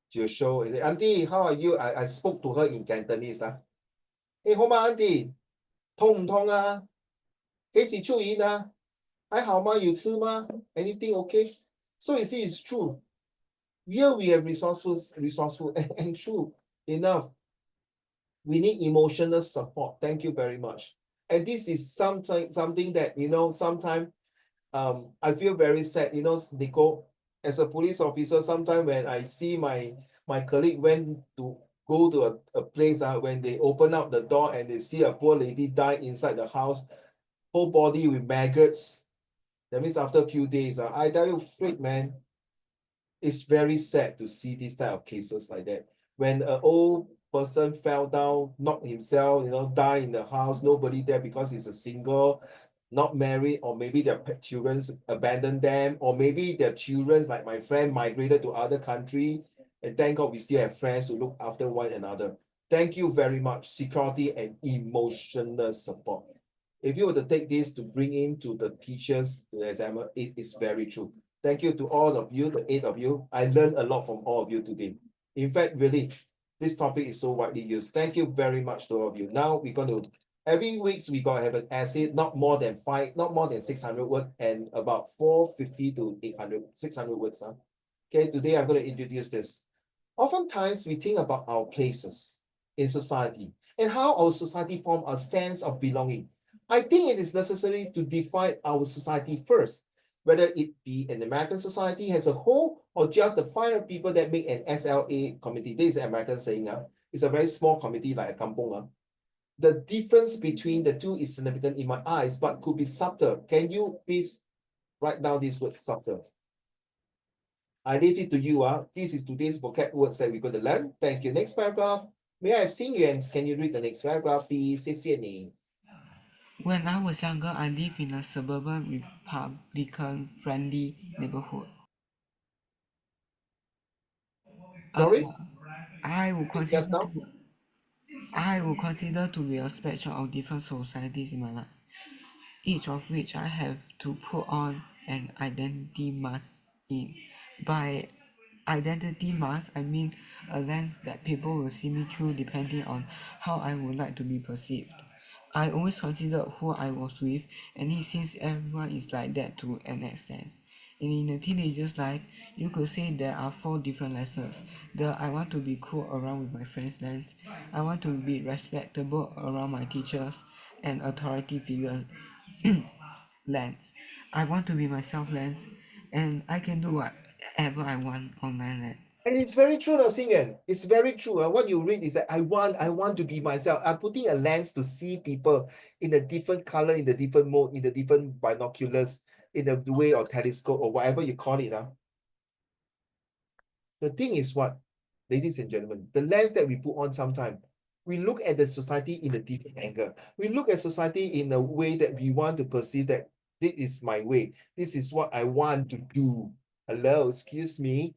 Speaker 1: She'll show, I say, auntie, how are you? I spoke to her in Cantonese. Hey, 好吗 auntie? 痛唔痛啊？幾時出院啊？還好嗎？有吃嗎？ Anything okay? So you see, it's true. Here we have resourceful and true enough. We need emotional support. Thank you very much. And this is something that, you know, sometimes I feel very sad. You know, Nico, as a police officer, sometimes when I see my colleague went to go to a place when they open up the door and they see a poor lady die inside the house, whole body with maggots. That means after a few days, I tell you, freak, man, it's very sad to see these type of cases like that. When an old person fell down, knocked himself, you know, die in the house, nobody there because he's a single, not married, or maybe their children abandoned them, or maybe their children, like my friend, migrated to other country. And thank God we still have friends who look after one another. Thank you very much. Security and emotional support. If you were to take this to bring into the teachers, the examiner, it is very true. Thank you to all of you, the 8 of you. I learned a lot from all of you today. In fact, really, this topic is so widely used. Thank you very much to all of you. Now we're going to, every week we got to have an essay, not more than 600 words, and about 450 to 600 words. Okay, today I'm going to introduce this. Oftentimes we think about our places in society and how our society form a sense of belonging. I think it is necessary to define our society first, whether it be an American society as a whole or just the 500 people that make an SLA committee. This is an American saying, it's a very small committee like a kampong. The difference between the two is significant in my eyes, but could be subtle. Can you please write down this word subtle? I leave it to you. This is today's vocab words that we're going to learn. Thank you. Next paragraph. May I have seen you and can you read the next paragraph, please? 谢谢你.
Speaker 4: When I was younger, I lived in a suburban Republican-friendly neighborhood.
Speaker 1: Sorry?
Speaker 4: I would
Speaker 1: Just now?
Speaker 4: consider to be a spectrum of different societies in my life, each of which I have to put on an identity mask in. By identity mask, I mean a lens that people will see me through depending on how I would like to be perceived. I always considered who I was with, and it seems everyone is like that to an extent. And in a teenager's life, you could say there are 4 different lenses. The I want to be cool around with my friends lens, I want to be respectable around my teachers and authority figure lens, I want to be myself lens, and I can do whatever I want on my lens.
Speaker 1: And it's very true, Xingyuan. It's very true. What you read is that I want to be myself. I'm putting a lens to see people in a different color, in the different mode, in the different binoculars, in the way or telescope or whatever you call it. The thing is what, ladies and gentlemen, the lens that we put on sometimes, we look at the society in a different angle. We look at society in a way that we want to perceive that This is my way. This is what I want to do. Hello, excuse me.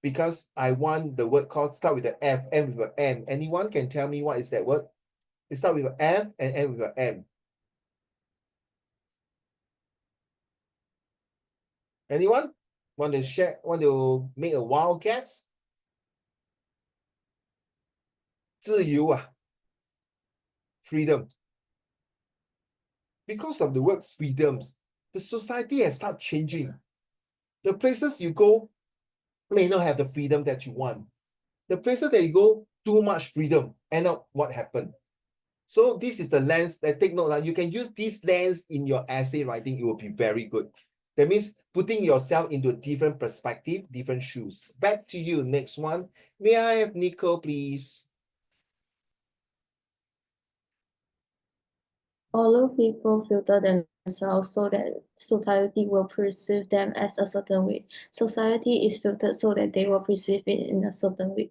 Speaker 1: Because I want the word called start with the F, end with an M. Anyone can tell me what is that word? It start with an F and end with an M. Anyone want to share? Want to make a wild guess? 自由啊, freedom. Because of the word freedoms, the society has started changing. The places you go may not have the freedom that you want. The places that you go, too much freedom. End up what happened? So this is the lens that take note. You can use this lens in your essay writing. It will be very good. That means putting yourself into a different perspective, different shoes. Back to you. Next one. May I have Nico, please?
Speaker 8: Although people filter themselves so that society will perceive them as a certain way, society is filtered so that they will perceive it in a certain way.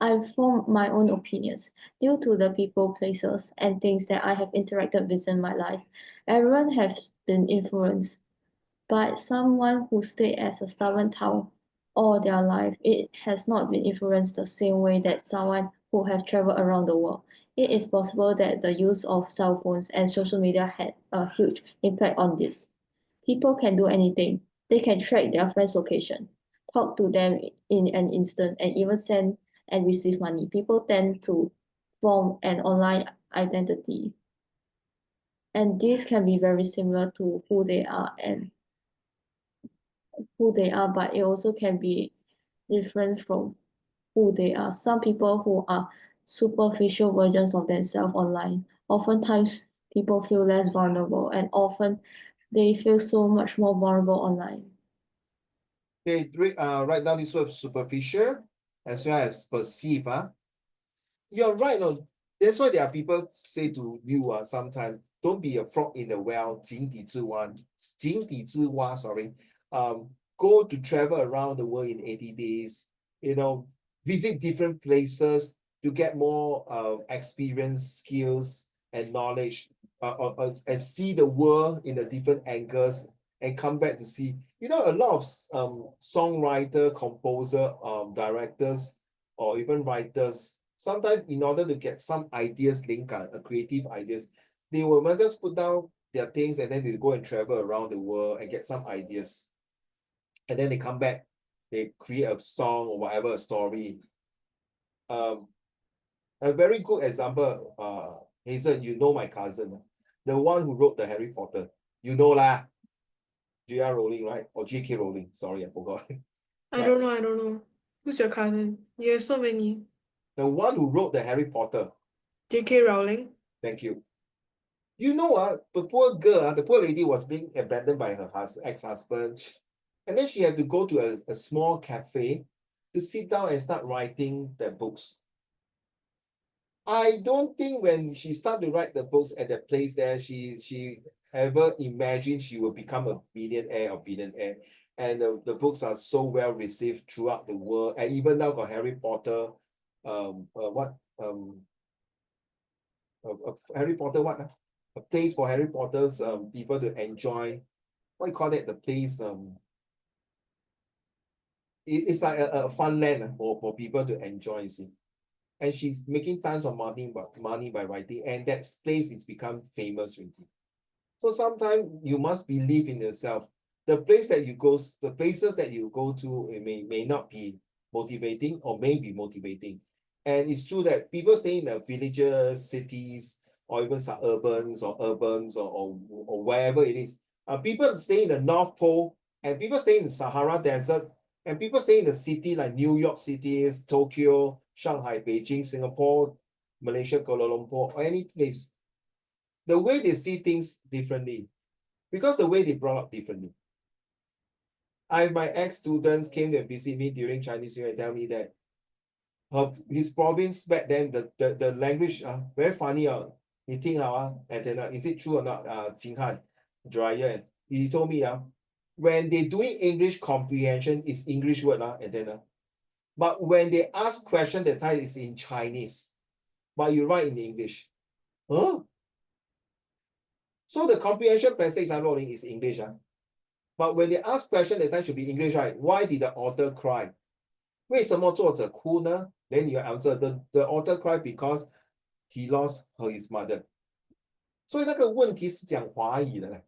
Speaker 8: I form my own opinions due to the people, places, and things that I have interacted with in my life. Everyone has been influenced by someone who stayed as a stubborn town all their life. It has not been influenced the same way that someone who have traveled around the world. It is possible that the use of cell phones and social media had a huge impact on this. People can do anything. They can track their friends' location, talk to them in an instant, and even send and receive money. People tend to form an online identity. And this can be very similar to who they are, but it also can be different from who they are. Some people who are superficial versions of themselves online, oftentimes people feel less vulnerable, and often they feel so much more vulnerable online.
Speaker 1: Okay, write down this word superficial as well as perceive. You're right. No, that's why there are people say to you sometimes, don't be a frog in the well, 井底之蛙, sorry. Go to travel around the world in 80 days, visit different places to get more experience, skills, and knowledge, and see the world in the different angles and come back to see. A lot of songwriter, composer, directors, or even writers, sometimes in order to get some ideas, creative ideas, they will just put down their things and then they go and travel around the world and get some ideas. And then they come back, they create a song or whatever, a story. A very good example, Hazel, my cousin, the one who wrote the Harry Potter. Lah, J.R. Rowling, right? Or J.K. Rowling. Sorry, I forgot.
Speaker 2: I don't know. Who's your cousin? You have so many.
Speaker 1: The one who wrote the Harry Potter.
Speaker 2: J.K. Rowling.
Speaker 1: Thank you. The poor girl, the poor lady was being abandoned by her ex-husband. And then she had to go to a small cafe to sit down and start writing the books. I don't think when she started to write the books at that place there, she ever imagined she will become a millionaire or billionaire. And the books are so well received throughout the world. And even now got Harry Potter, Harry Potter what? A place for Harry Potter's people to enjoy. What you call it? The place it's like a fun land for people to enjoy, you see. And she's making tons of money by writing, and that place is become famous really. So sometimes you must believe in yourself. The places that you go to, it may not be motivating or may be motivating. And it's true that people stay in the villages, cities, or even suburbans or urbans or wherever it is. People stay in the North Pole, and people stay in the Sahara Desert, and people stay in the city like New York City, Tokyo, Shanghai, Beijing, Singapore, Malaysia, Kuala Lumpur, or any place. The way they see things differently, because the way they brought up differently. My ex-students came to visit me during Chinese New Year and tell me that his province back then, the language very funny. You think is it true or not? Jinghan, Dryer, he told me when they doing English comprehension, is English word but when they ask question, the time is in Chinese, but you write in English. Huh? So the comprehension passage I'm rolling is English. But when they ask question, the time should be English, right? Why did the author cry? 为什么作者哭呢? Then you answer, the author cried because he lost his mother. 所以那个问题是讲华语的嘞。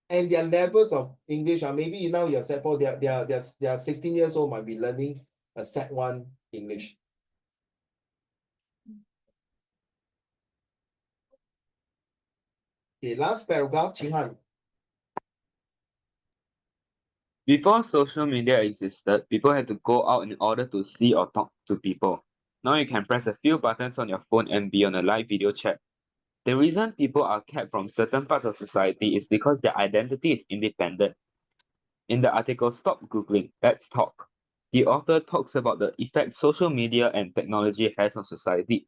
Speaker 1: And their levels of English are maybe now you're Sec4, they're 16 years old, might be learning a Sec1 English. Okay, last paragraph, Qing Han.
Speaker 3: Before social media existed, people had to go out in order to see or talk to people. Now you can press a few buttons on your phone and be on a live video chat. The reason people are kept from certain parts of society is because their identity is independent. In the article Stop Googling, Let's Talk, the author talks about the effect social media and technology has on society.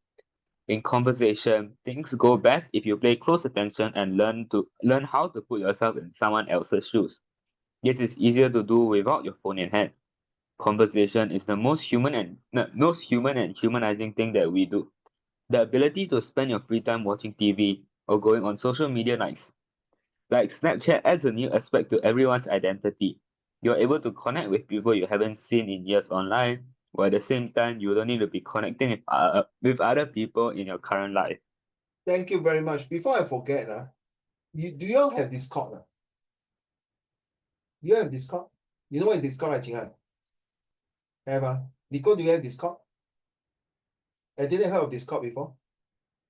Speaker 3: In conversation, things go best if you pay close attention and learn how to put yourself in someone else's shoes. This is easier to do without your phone in hand. Conversation is the most human and humanizing thing that we do. The ability to spend your free time watching TV or going on social media nights. Like Snapchat adds a new aspect to everyone's identity. You're able to connect with people you haven't seen in years online, while at the same time you don't need to be connecting with other people in your current life.
Speaker 1: Thank you very much. Before I forget, do you all have Discord? Do you have Discord? You know what is Discord, right, Qing Han? Have Nico, do you have Discord? I didn't heard of Discord before.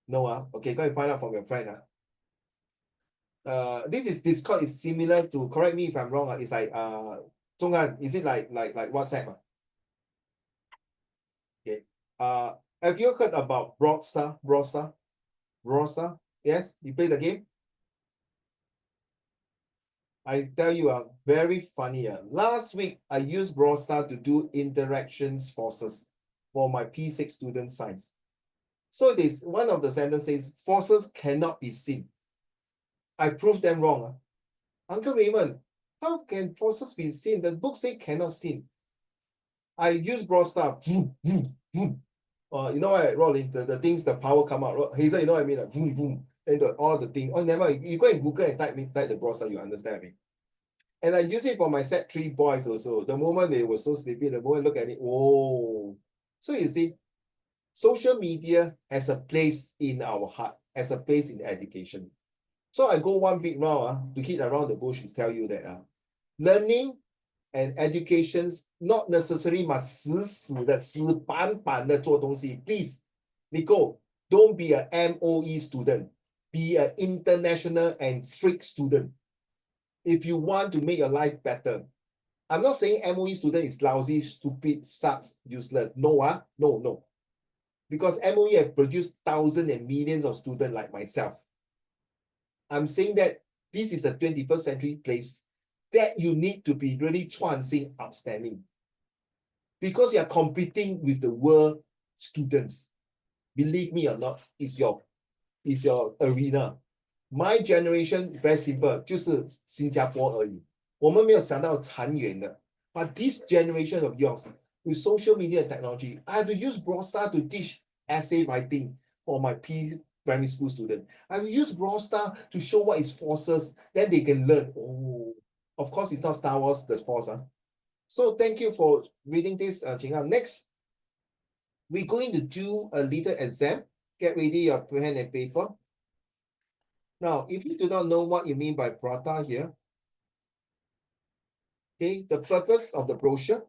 Speaker 1: No, okay, go and find out from your friend. This is Discord is similar to, correct me if I'm wrong, it's like Zhonghan, is it like WhatsApp? Okay. Have you heard about Broadstar? Broadstar? Yes, you play the game? I tell you, very funny. Last week, I used Broadstar to do interactions forces for my P6 student science. So this one of the sentences says, forces cannot be seen. I proved them wrong. Uncle Raymond, how can forces be seen? The book says cannot seen. I use Broadstar. You know what, Rolling, the things, the power come out. Hazel, you know what I mean? Like, boom, boom. And all the thing. Oh, never. You go and Google and type the Broadstar, you understand me. And I use it for my Sec3 boys also. The moment they were so sleepy, the moment I look at it, oh. So you see, social media has a place in our heart, has a place in education. So I go one big round to hit around the bush to tell you that learning and educations not necessarily must 死板的做东西. Please, Nico, don't be an MOE student. Be an international and freak student. If you want to make your life better. I'm not saying MOE student is lousy, stupid, sucks, useless. No, no. Because MOE have produced thousands and millions of students like myself. I'm saying that this is a 21st century place that you need to be really 创新 outstanding. Because you are competing with the world students. Believe me or not, it's your arena. My generation, very simple, 就是新加坡而已。我们没有想到长远的。But this generation of yours, with social media and technology, I have to use Broadstar to teach essay writing for my primary school student. I will use Broadstar to show what is forces, then they can learn. Oh, of course, it's not Star Wars, the force. So thank you for reading this, Qing Han. Next, we're going to do a little exam. Get ready your pen and paper. Now, if you do not know what you mean by prata here, okay, the purpose of the brochure,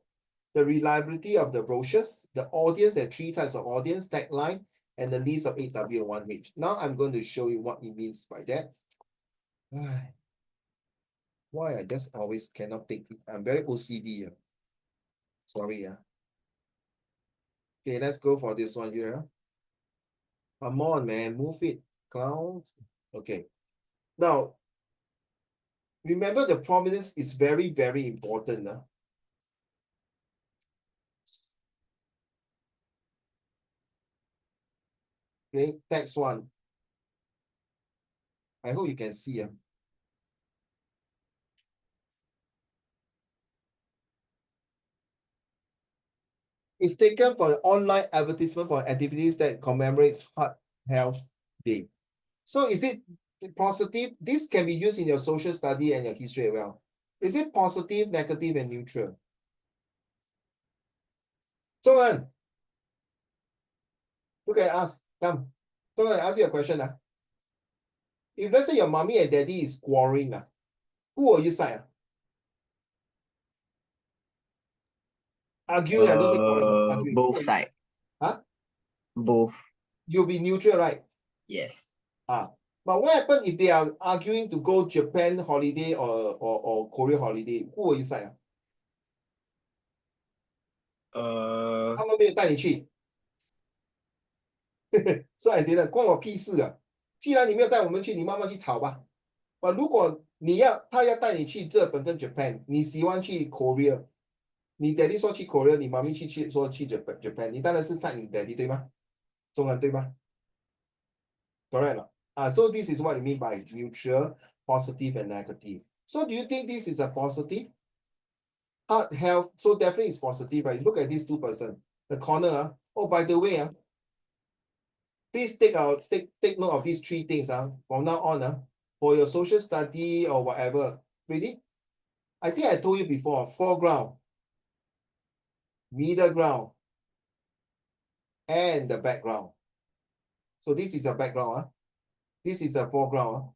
Speaker 1: the reliability of the brochures, the audience and 3 types of audience, tagline, and the list of 8W and 1H. Now I'm going to show you what it means by that. Why I just always cannot take it. I'm very OCD. Sorry. Okay, let's go for this one here. Come on, man, move it. Clouds. Okay. Now, remember the prominence is very, very important. Okay, text one. I hope you can see. It's taken from an online advertisement for activities that commemorates Heart Health Day. So is it positive? This can be used in your social study and your history as well. Is it positive, negative, and neutral? So look at us. Come. So I ask you a question. If let's say your mommy and daddy is quarreling, who will you side? Arguing, I don't say quarreling, arguing.
Speaker 7: Both sides.
Speaker 1: Huh?
Speaker 7: Both.
Speaker 1: You'll be neutral, right?
Speaker 7: Yes.
Speaker 1: But what happens if they are arguing to go Japan holiday or Korea holiday? Who will you side? 他们没有带你去。所以觉得关我屁事啊！既然你没有带我们去，你慢慢去吵吧。如果他要带你去日本跟 Japan， 你喜欢去 Korea， 你 daddy 说去 Korea， 你妈咪说去 Japan， 你当然是side你 daddy 对吗？中文对吗？ Correct 了。So this is what you mean by neutral, positive, and negative. So do you think this is a positive? Heart health, so definitely it's positive, right? Look at these two person, the corner. Oh, by the way, please take note of these three things from now on for your social study or whatever. Ready? I think I told you before, foreground, middle ground, and the background. So this is your background. This is a foreground,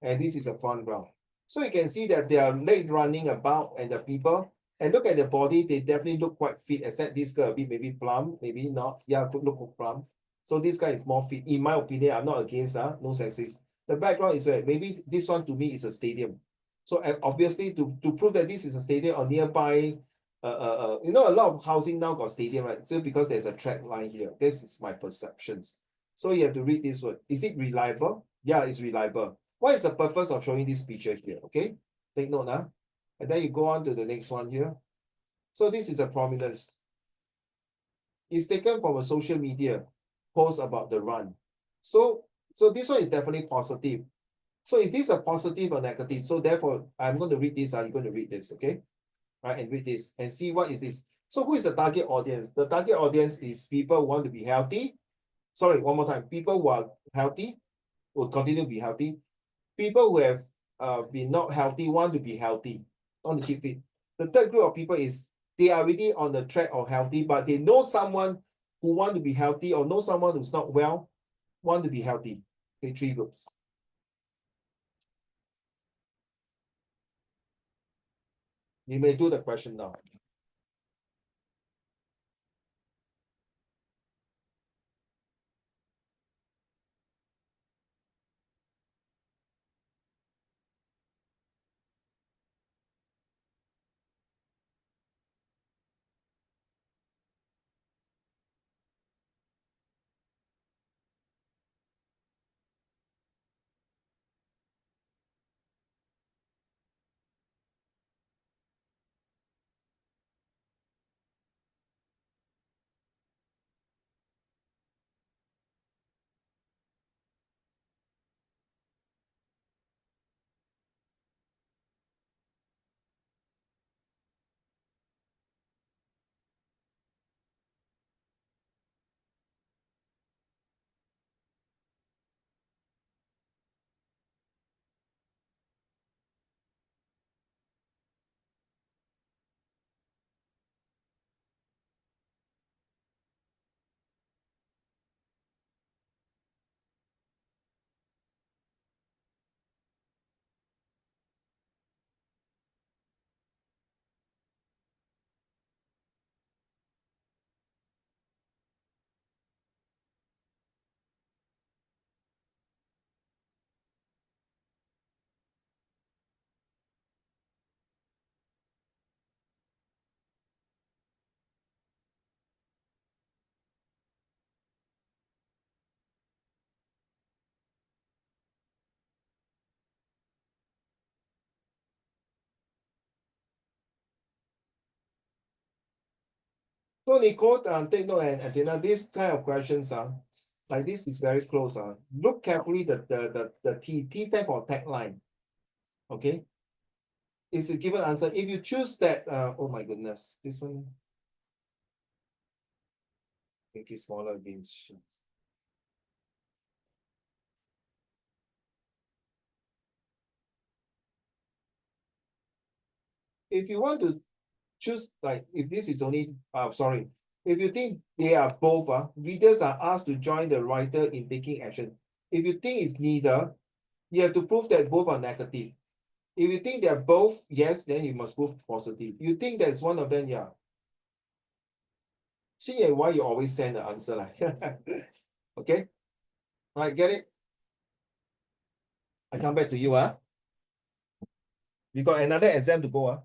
Speaker 1: and this is a front ground. So you can see that they are leg running about, and the people, and look at the body, they definitely look quite fit, except this guy a bit maybe plump, maybe not. Yeah, could look plump. So this guy is more fit. In my opinion, I'm not against no sexist. The background is where maybe this one to me is a stadium. So obviously to prove that this is a stadium or nearby, a lot of housing now got stadium, right? So because there's a track line here, this is my perceptions. So you have to read this word. Is it reliable? Yeah, it's reliable. What is the purpose of showing this picture here? Okay, take note now. And then you go on to the next one here. So this is a prominence. It's taken from a social media post about the run. So this one is definitely positive. So is this a positive or negative? So therefore, I'm going to read this. You're going to read this, okay? Right, and read this and see what is this. So who is the target audience? The target audience is people who want to be healthy. Sorry, one more time. People who are healthy will continue to be healthy. People who have been not healthy want to be healthy, want to keep fit. The third group of people is they are already on the track of healthy, but they know someone who want to be healthy or know someone who's not well, want to be healthy. Okay, three groups. You may do the question now. So Nicole, take note and Athena, this kind of questions like this is very close. Look carefully the T. T stand for tagline. Okay. It's a given answer. If you choose that, oh my goodness, this one. Make it smaller again. if you want to choose, like if this is only, sorry, if you think they are both, readers are asked to join the writer in taking action. If you think it's neither, you have to prove that both are negative. If you think they're both yes, then you must prove positive. You think there's one of them, yeah. See why you always send the answer like okay. All right, get it? I come back to you. We got another exam to go.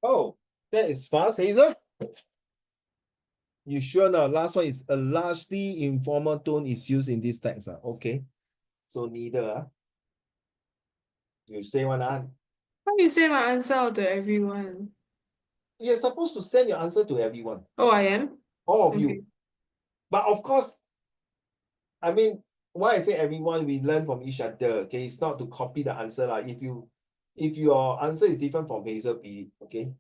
Speaker 1: Oh, that is fast, Hazel. You sure now? Last one is a largely informal tone is used in this text. Okay. So neither. You say one.
Speaker 2: How you say my answer out to everyone?
Speaker 1: You're supposed to send your answer to everyone.
Speaker 2: Oh, I am?
Speaker 1: All of
Speaker 2: Okay.
Speaker 1: you. But of course, I mean, why I say everyone, we learn from each other. Okay, it's not to copy the answer. Like if your answer is different from Hazel B, okay.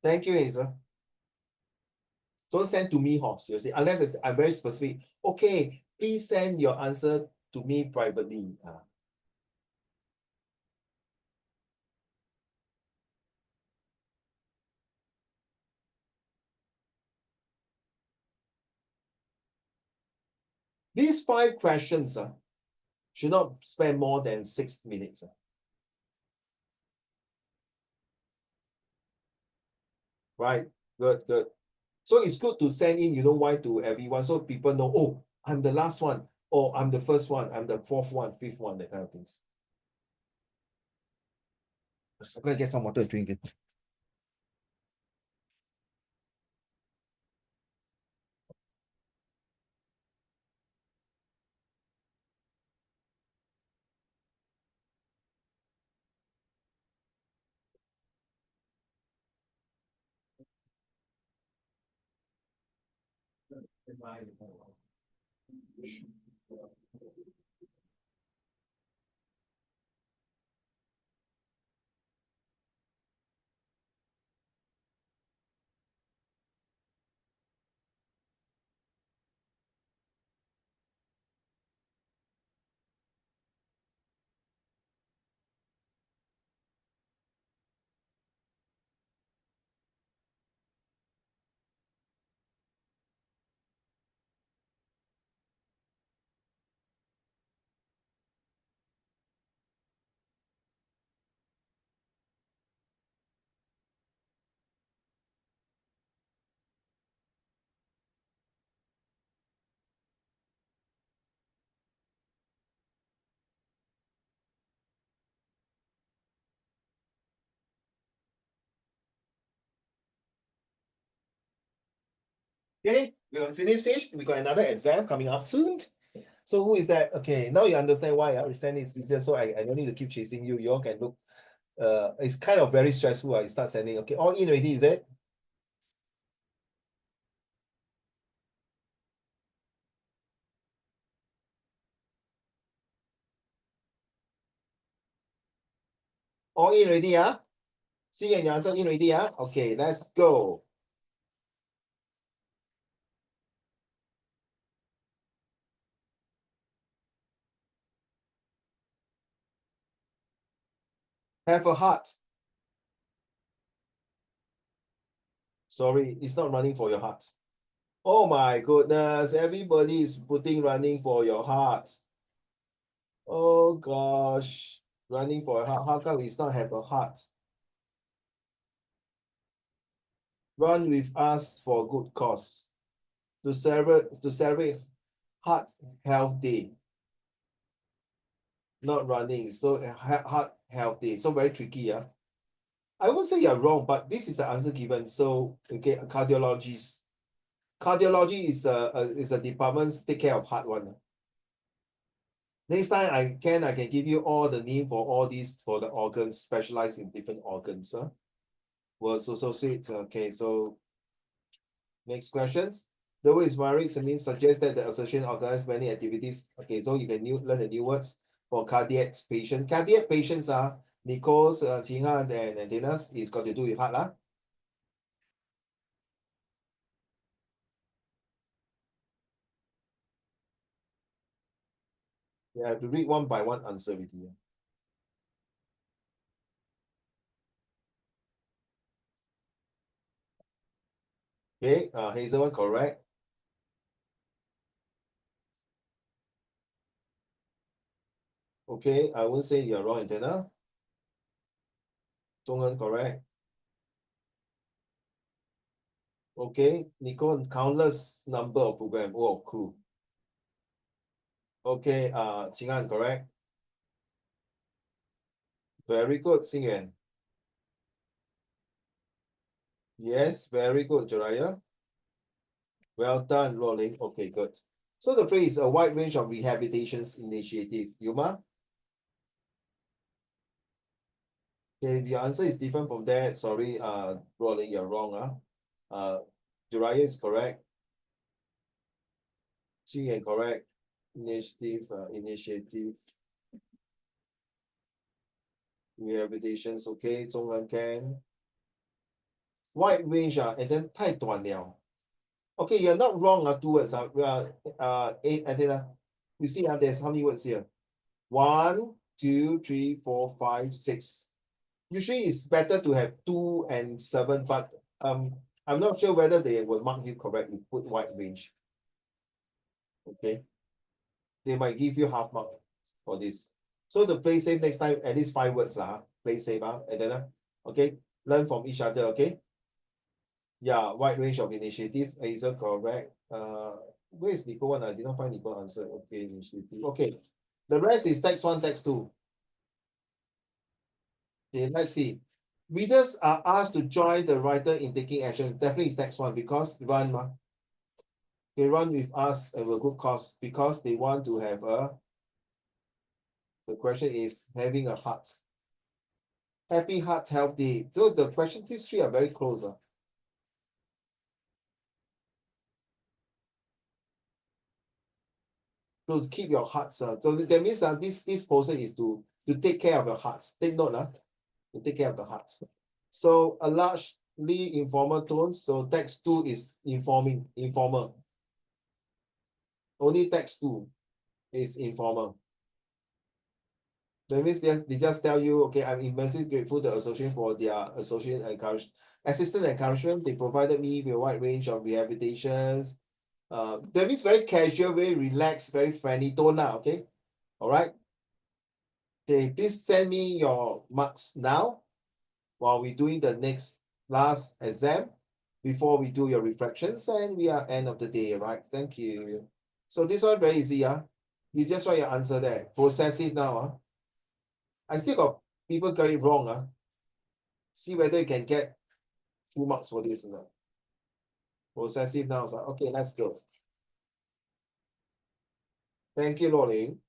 Speaker 1: Thank you, Hazel. Don't send to me, seriously, unless I'm very specific. Okay, please send your answer to me privately. These 5 questions should not spend more than 6 minutes. Right, good, good. So it's good to send in, why, to everyone, so people know, oh, I'm the last one, or I'm the first one, I'm the fourth one, fifth one, that kind of things. I'm gonna get some water to drink it. Okay, we're gonna finish this. We got another exam coming up soon. So who is that? Okay, now you understand why I send it easier, so I don't need to keep chasing you. You all can look. It's kind of very stressful. I start sending. Okay, all in already, is it? All in already, ah? See your answer in already, ah? Okay, let's go. Have a heart. Sorry, it's not running for your heart. Oh my goodness, everybody is putting running for your heart. Oh gosh, running for your heart. How come it's not have a heart? Run with us for a good cause. To celebrate Heart Health Day. Not running, so heart healthy. So very tricky, yeah. I won't say you're wrong, but this is the answer given. So okay, cardiologist. Cardiology is a department take care of heart one. Next time I can give you all the name for all these for the organs specialized in different organs. Was associate. Okay, so next questions. The word is married means suggests that the association organizes many activities. Okay, so you can learn the new words for cardiac patient. Cardiac patients are Nicole's, Qinghan, and Antennas is got to do with heart lah. You have to read one by one answer with you. Okay, Hazel one correct. Okay, I won't say you're wrong, Antenna. Zhonghen correct. Okay, Nicole, countless number of program. Oh, cool. Okay, Qinghan correct. Very good, Xingyan. Yes, very good, Joraya. Well done, Rolling. Okay, good. So the phrase a wide range of rehabilitations initiative. Yuma? Okay, if your answer is different from that, sorry, Rolling, you're wrong. Joraya is correct. Xingyan correct. Initiative. Rehabilitations, okay. Zhonghan can. Wide range, and then 太短了. Okay, you're not wrong, two words. Eight, and then, you see, there's how many words here? 1, 2, 3, 4, 5, 6. Usually it's better to have 2 and 7, but I'm not sure whether they will mark you correctly, put wide range. Okay. They might give you half mark for this. So to play safe next time, at least 5 words, play safe, and then, okay, learn from each other, okay? Yeah, wide range of initiative, Hazel correct. Where is Nico one? I did not find Nico answer. Okay, initiative. Okay, the rest is text 1, text 2. Okay, let's see. Readers are asked to join the writer in taking action. Definitely is text 1 because run, they run with us at a good cause because they want to have the question is having a heart. Happy Heart Health Day. So the question, these three are very close. To keep your hearts. So that means this person is to take care of your hearts. Take note, to take care of the hearts. So a largely informal tone. So text 2 is informal. Only text 2 is informal. That means they just tell you, okay, I'm immensely grateful to the association for their assistant encouragement. They provided me with a wide range of rehabilitations. That means very casual, very relaxed, very friendly tone, okay? All right. Okay, please send me your marks now while we're doing the last exam before we do your reflections, and we are end of the day, right? Thank you. So this one very easy, you just write your answer there. Possessive now, I still got people got it wrong, see whether you can get full marks for this or not. Possessive nouns. Okay, let's go. Thank you, Loring.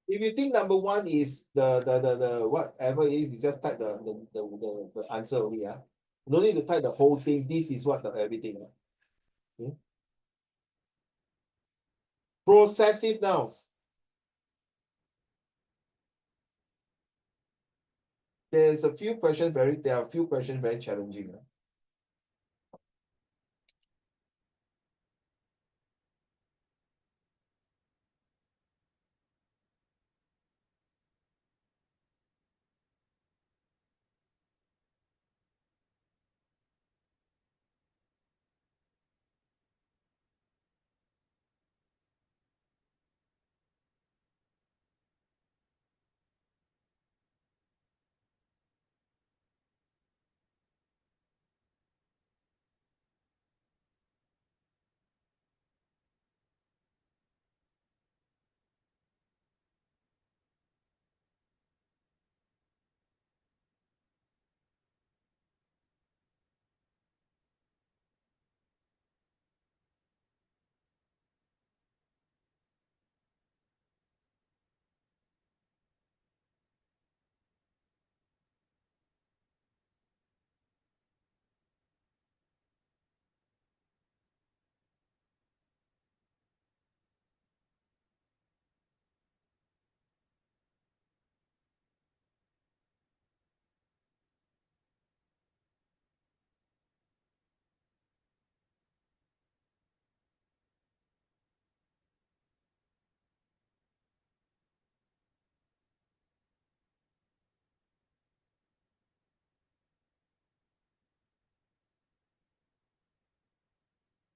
Speaker 1: If you think number one is the whatever it is, you just type the answer only. No need to type the whole thing. This is what the everything. Okay. Possessive nouns. There are a few questions very challenging.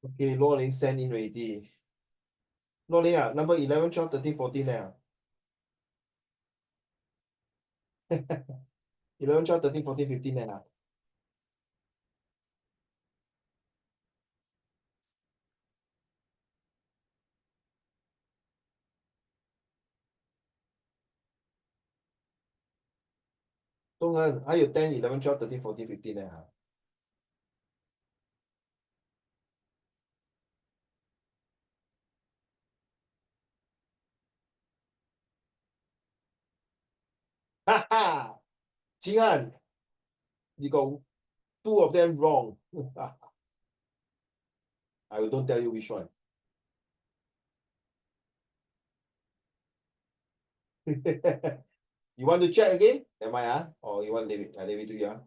Speaker 1: Okay, Lo Ling send in already. Lo Ling, number 11, 12, 13, 14 now. 11, 12, 13, 14, 15 now. Dong En, 还有 10, 11, 12, 13, 14, 15呢。哈哈，金安，you got two of them wrong. I don't tell you which one. You want to check again? Am I? Or you want to leave it? I leave it to you.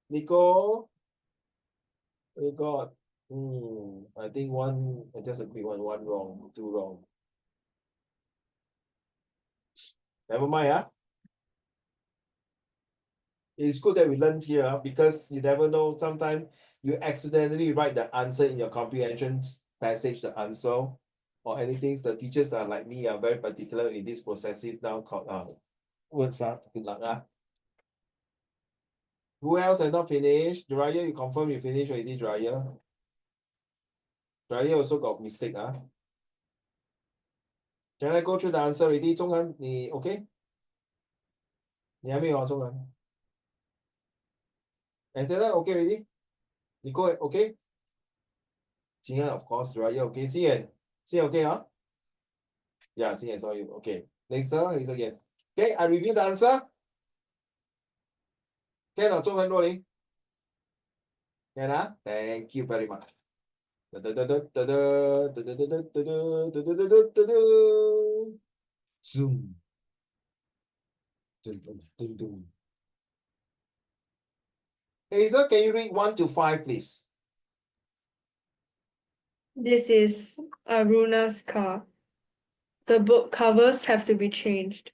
Speaker 1: Nico, we got, I think just a quick one wrong, two wrong. Never mind, It's good that we learned here because you never know. Sometimes you accidentally write the answer in your comprehension passage, the answer, or anything. The teachers are like me, are very particular in this possessive noun called words. Good luck. Who else has not finished? Dryer, you confirm you finished already, Dryer. Dryer also got mistake. Can I go through the answer already? 中文你 OK？ 你还没有中文 ？And then OK already？ 你 go OK？ Jing of course, Dryer OK， Xian OK Yeah, Xian saw you OK. Next, he's a yes. Okay, I review the answer. Can 中文若琳 Can Thank you very much. Zoom. Hazel, can you read 1 to 5, please?
Speaker 2: This is Aruna's car. The book covers have to be changed.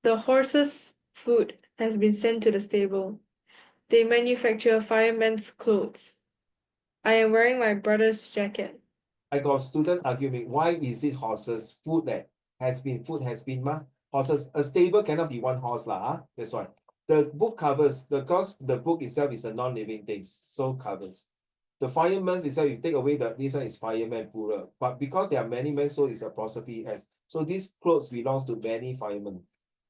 Speaker 2: The horse's food has been sent to the stable. They manufacture firemen's clothes. I am wearing my brother's jacket.
Speaker 1: I got student arguing, why is it horses? Food has been horses. A stable cannot be one horse lah. That's why. The book covers, because the book itself is a non-living thing, so covers. The fireman itself, you take away this one is fireman plural. But because there are many men, so it's apostrophe S. So these clothes belongs to many firemen.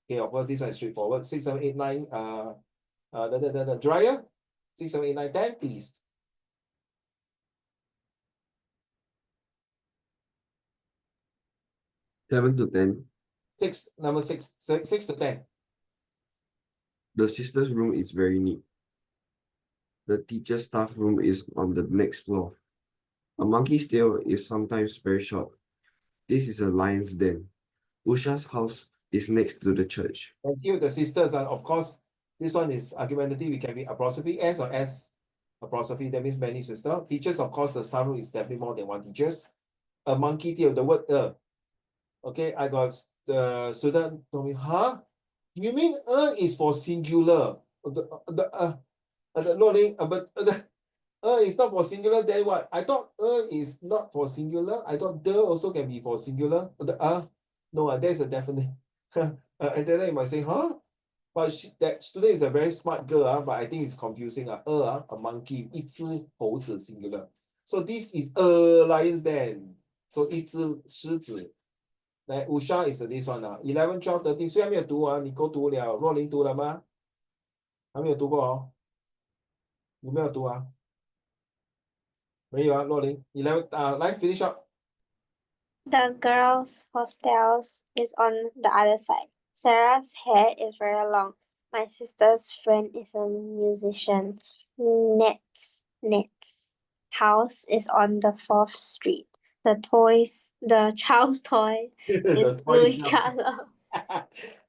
Speaker 1: Okay, of course, this one is straightforward. 6, 7, 8, 9, the dryer. 6, 7, 8, 9, 10, please.
Speaker 6: Seven to 10.
Speaker 1: Number 6 to 10.
Speaker 6: The sister's room is very neat. The teacher's staff room is on the next floor. A monkey's tail is sometimes very short. This is a lion's den. Usha's house is next to the church.
Speaker 1: Thank you. The sisters are, of course, this one is argumentative. It can be apostrophe S or S apostrophe. That means many sisters. Teachers, of course, the staff room is definitely more than one teachers. A monkey tail, the word Okay, I got the student told me, huh? You mean is for singular? The loading, but is not for singular, then what? I thought is not for singular. I thought the also can be for singular. No, there's a definite. And then you might say, huh? But that student is a very smart girl, but I think it's confusing. A monkey, 一只猴子 singular. So this is a lion's den. So 一只狮子。来，Usha is this one 11, 12, 13，虽然没有读你够读了，若琳读了吗？还没有读过有没有读没有若琳11来 finish up。
Speaker 5: The girls' hostels is on the other side. Sarah's hair is very long. My sister's friend is a musician. Net's house is on the 4th street. The child's toy
Speaker 1: The
Speaker 5: is
Speaker 1: toy
Speaker 5: blue
Speaker 1: is
Speaker 5: in
Speaker 1: now-
Speaker 5: color.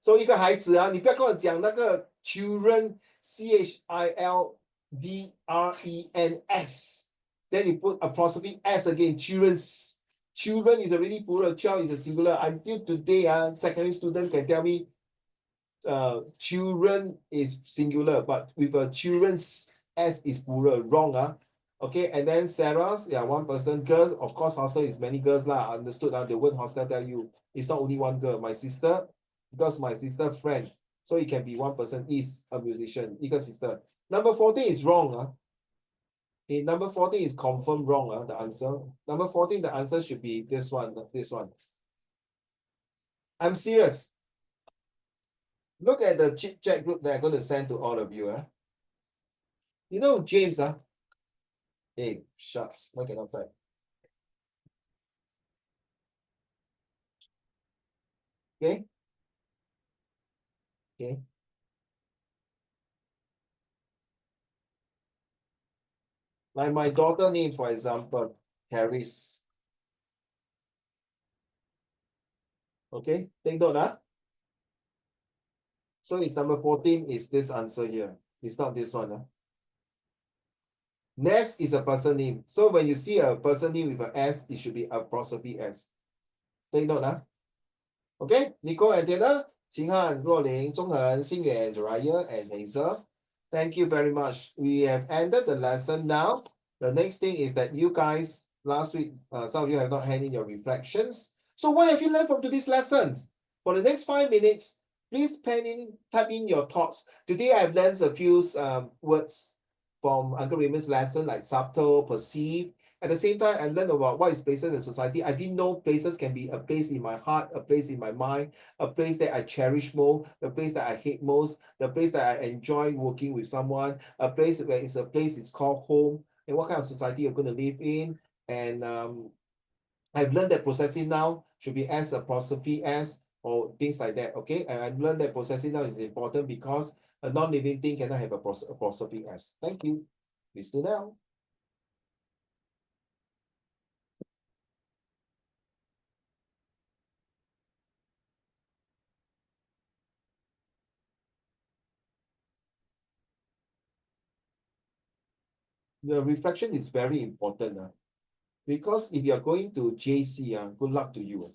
Speaker 1: So 一个孩子你不要跟我讲那个 children CHILDRENS, then you put apostrophe S again. Children is already plural, child is a singular. Until today, secondary student can tell me children is singular, but with a children's S is plural. Wrong. Okay, and then Sarah's, one person. Girls, of course, hostel is many girls lah. Understood. The word hostel tell you it's not only one girl. My sister, because my sister friend, so it can be one person is a musician. 一个 sister. Number 14 is wrong. Okay, number 14 is confirmed wrong. The answer. Number 14, the answer should be this one. This one. I'm serious. Look at the chit chat group that I'm going to send to all of you. You know James. Hey, shucks. Why cannot type? Okay. Okay. Like my daughter name, for example, Harris. Okay, take note. So it's number 14 is this answer here. It's not this one. Nest is a person name. So when you see a person name with an S, it should be apostrophe S. Take note. Okay, Nicole and Taylor, Qinghan, Ruoling, Zhonghen, Xingyuan, Jiraiya, and Hazel. Thank you very much. We have ended the lesson now. The next thing is that you guys, last week, some of you have not handed in your reflections. So what have you learned from today's lessons? For the next 5 minutes, please type in your thoughts. Today I've learned a few words from Uncle Raymond's lesson, like subtle, perceive. At the same time, I learned about what is places in society. I didn't know places can be a place in my heart, a place in my mind, a place that I cherish most, the place that I hate most, the place that I enjoy working with someone, a place where it's a place it's called home, and what kind of society you're going to live in. And I've learned that processing now should be S apostrophe S or things like that. Okay, and I've learned that processing now is important because a non-living thing cannot have a apostrophe S. Thank you. Please do now. The reflection is very important because if you are going to JC, good luck to you.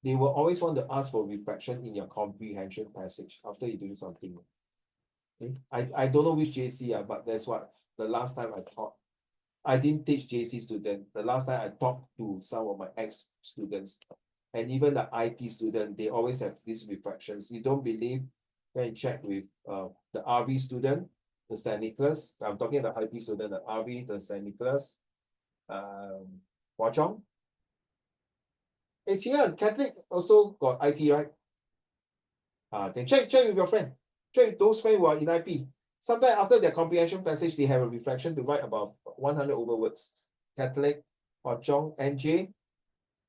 Speaker 1: They will always want to ask for reflection in your comprehension passage after you're doing something. Okay? I don't know which JC, but that's what the last time I taught. I didn't teach JC student. The last time I talked to some of my ex-students and even the IP student, they always have these reflections. You don't believe, go and check with the RV student, the St. Nicholas. I'm talking about the IP student, the RV, the St. Nicholas, Hua Chong. It's here, Catholic also got IP, right? Then check with your friend. Check with those friends who are in IP. Sometimes after their comprehension passage, they have a reflection to write about 100 over words. Catholic, Hua Chong, NJ,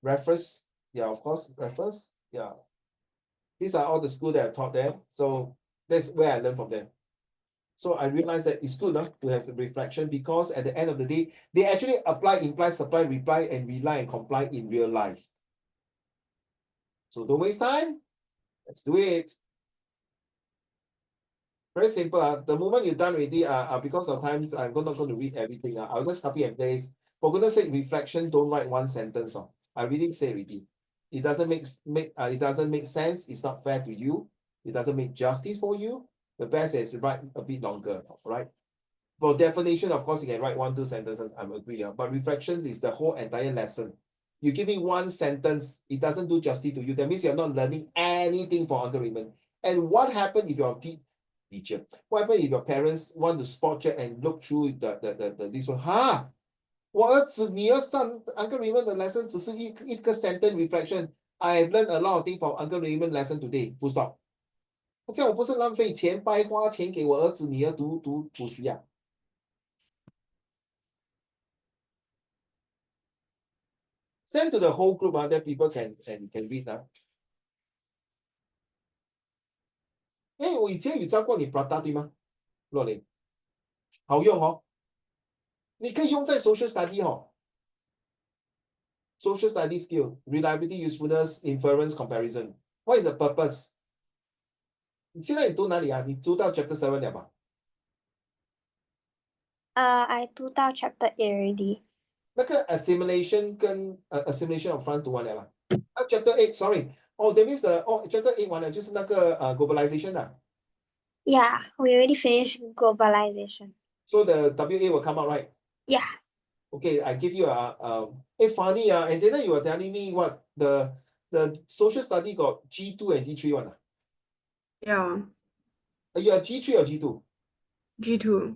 Speaker 1: reference, yeah, of course, reference, yeah. These are all the schools that I taught there. So that's where I learned from them. So I realized that it's good to have a reflection because at the end of the day, they actually apply, imply, supply, reply, and rely and comply in real life. So don't waste time. Let's do it. Very simple. The moment you're done already, because of time, I'm not going to read everything. I'll just copy and paste. For goodness sake, reflection, don't write one sentence. I really say already. It doesn't it doesn't make sense. It's not fair to you. It doesn't make justice for you. The best is to write a bit longer, right? For definition, of course, you can write 1-2 sentences. I'm agree. But reflection is the whole entire lesson. You give me one sentence, it doesn't do justice to you. That means you're not learning anything from Uncle Raymond. And what happened if you're a teacher? What happened if your parents want to spot check and look through the this one? 我儿子你要上 Uncle Raymond 的 lesson 只是一个 sentence reflection. I have learned a lot of things from Uncle Raymond lesson today. Full stop. 这样我不是浪费钱白花钱给我儿子女儿补习啊？ Send to the whole group that people can read 我以前有教过你 Prata 对吗？若琳，好用哦，你可以用在 social study social study skill, reliability, usefulness, inference, comparison. What is the purpose? 你现在你读哪里啊？你读到 chapter 7了吧
Speaker 5: I 读到 chapter 8 already.
Speaker 1: 那个 assimilation 跟assimilation of front 读完了啦。chapter 8 sorry. Oh, that means chapter 8完了就是那个globalization 啊。
Speaker 5: Yeah, we already finished globalization.
Speaker 1: So the WA will come out, right?
Speaker 5: Yeah.
Speaker 1: Okay, I give you funny and then you were telling me what the social study got G2 and G3 one.
Speaker 2: Yeah,
Speaker 1: You are G3 or G2?
Speaker 2: G2.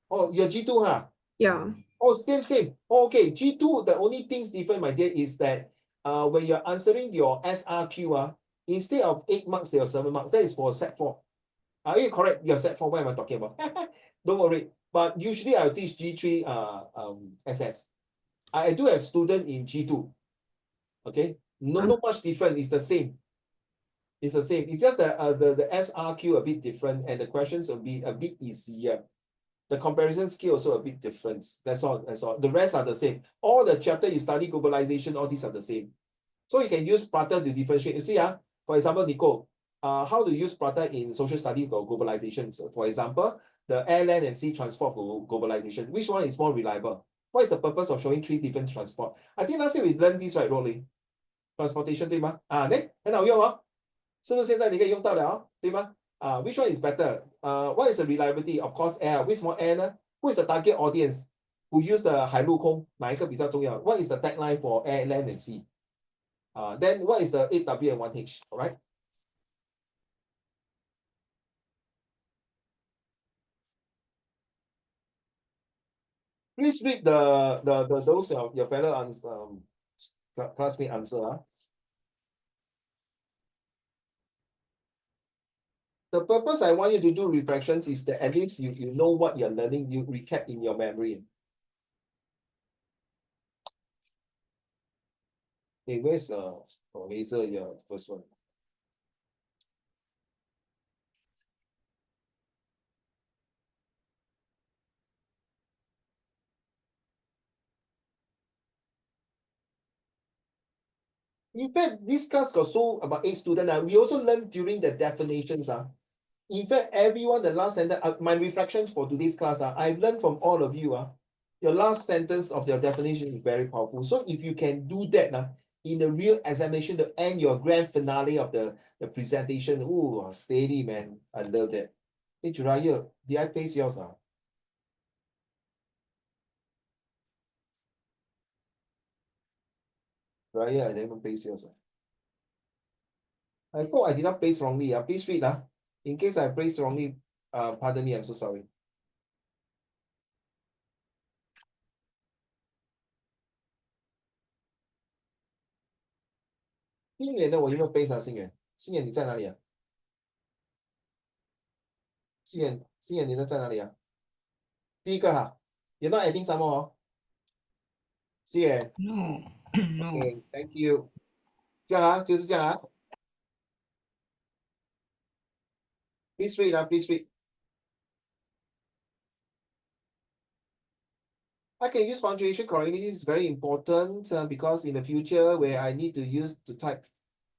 Speaker 1: Oh, you're G2, huh?
Speaker 2: Yeah.
Speaker 1: Oh, same. Oh, okay, G2, the only things different, my dear, is that when you're answering your SRQ, instead of 8 marks, there are 7 marks. That is for Sec4. Are you correct? You're Sec4, what am I talking about? Don't worry. But usually I'll teach G3 SS. I do have student in G2. Okay, not much different. It's the same. It's the same. It's just that the SRQ a bit different and the questions will be a bit easier. The comparison skill also a bit different. That's all. The rest are the same. All the chapter you study globalization, all these are the same. So you can use Prata to differentiate. You see, for example, Nicole, how to use prata in social study for globalization. So for example, the air, land, and sea transport for globalization. Which one is more reliable? What is the purpose of showing 3 different transport? I think last year we learned this, right, Rolling? Transportation, 对吗？很好用哦，是不是现在你可以用到了哦，对吗？Which one is better? What is the reliability? Of course, air. 为什么 air 呢？ Who is the target audience who use the 海陆空？哪一个比较重要？ What is the tagline for air, land, and sea? Then what is the 8W and 1H? All right. Please read the those your fellow classmate answer. The purpose I want you to do reflections is that at least you know what you're learning, you recap in your memory. Okay, where's Hazel, your first one? In fact, this class got so about 8 students. We also learned during the definitions. In fact, everyone, the last sentence, my reflections for today's class, I've learned from all of you. Your last sentence of your definition is very powerful. So if you can do that in the real examination to end your grand finale of the presentation, ooh, steady, man. I love that. Hey, Juraya, did I paste yours? Juraya, I didn't paste yours. I thought I did not place wrongly. Please read. In case I placed wrongly, pardon me, I'm so sorry. 新远的我有没有 base 啊？新远，新远你在哪里啊？新远你在哪里啊？第一个哈，you're not adding some more 哦。新远
Speaker 4: No, no.
Speaker 1: ，OK, thank you。这样啊，就是这样啊。Please read 啊，please read。I can use punctuation correctly. This is very important because in the future where I need to use to type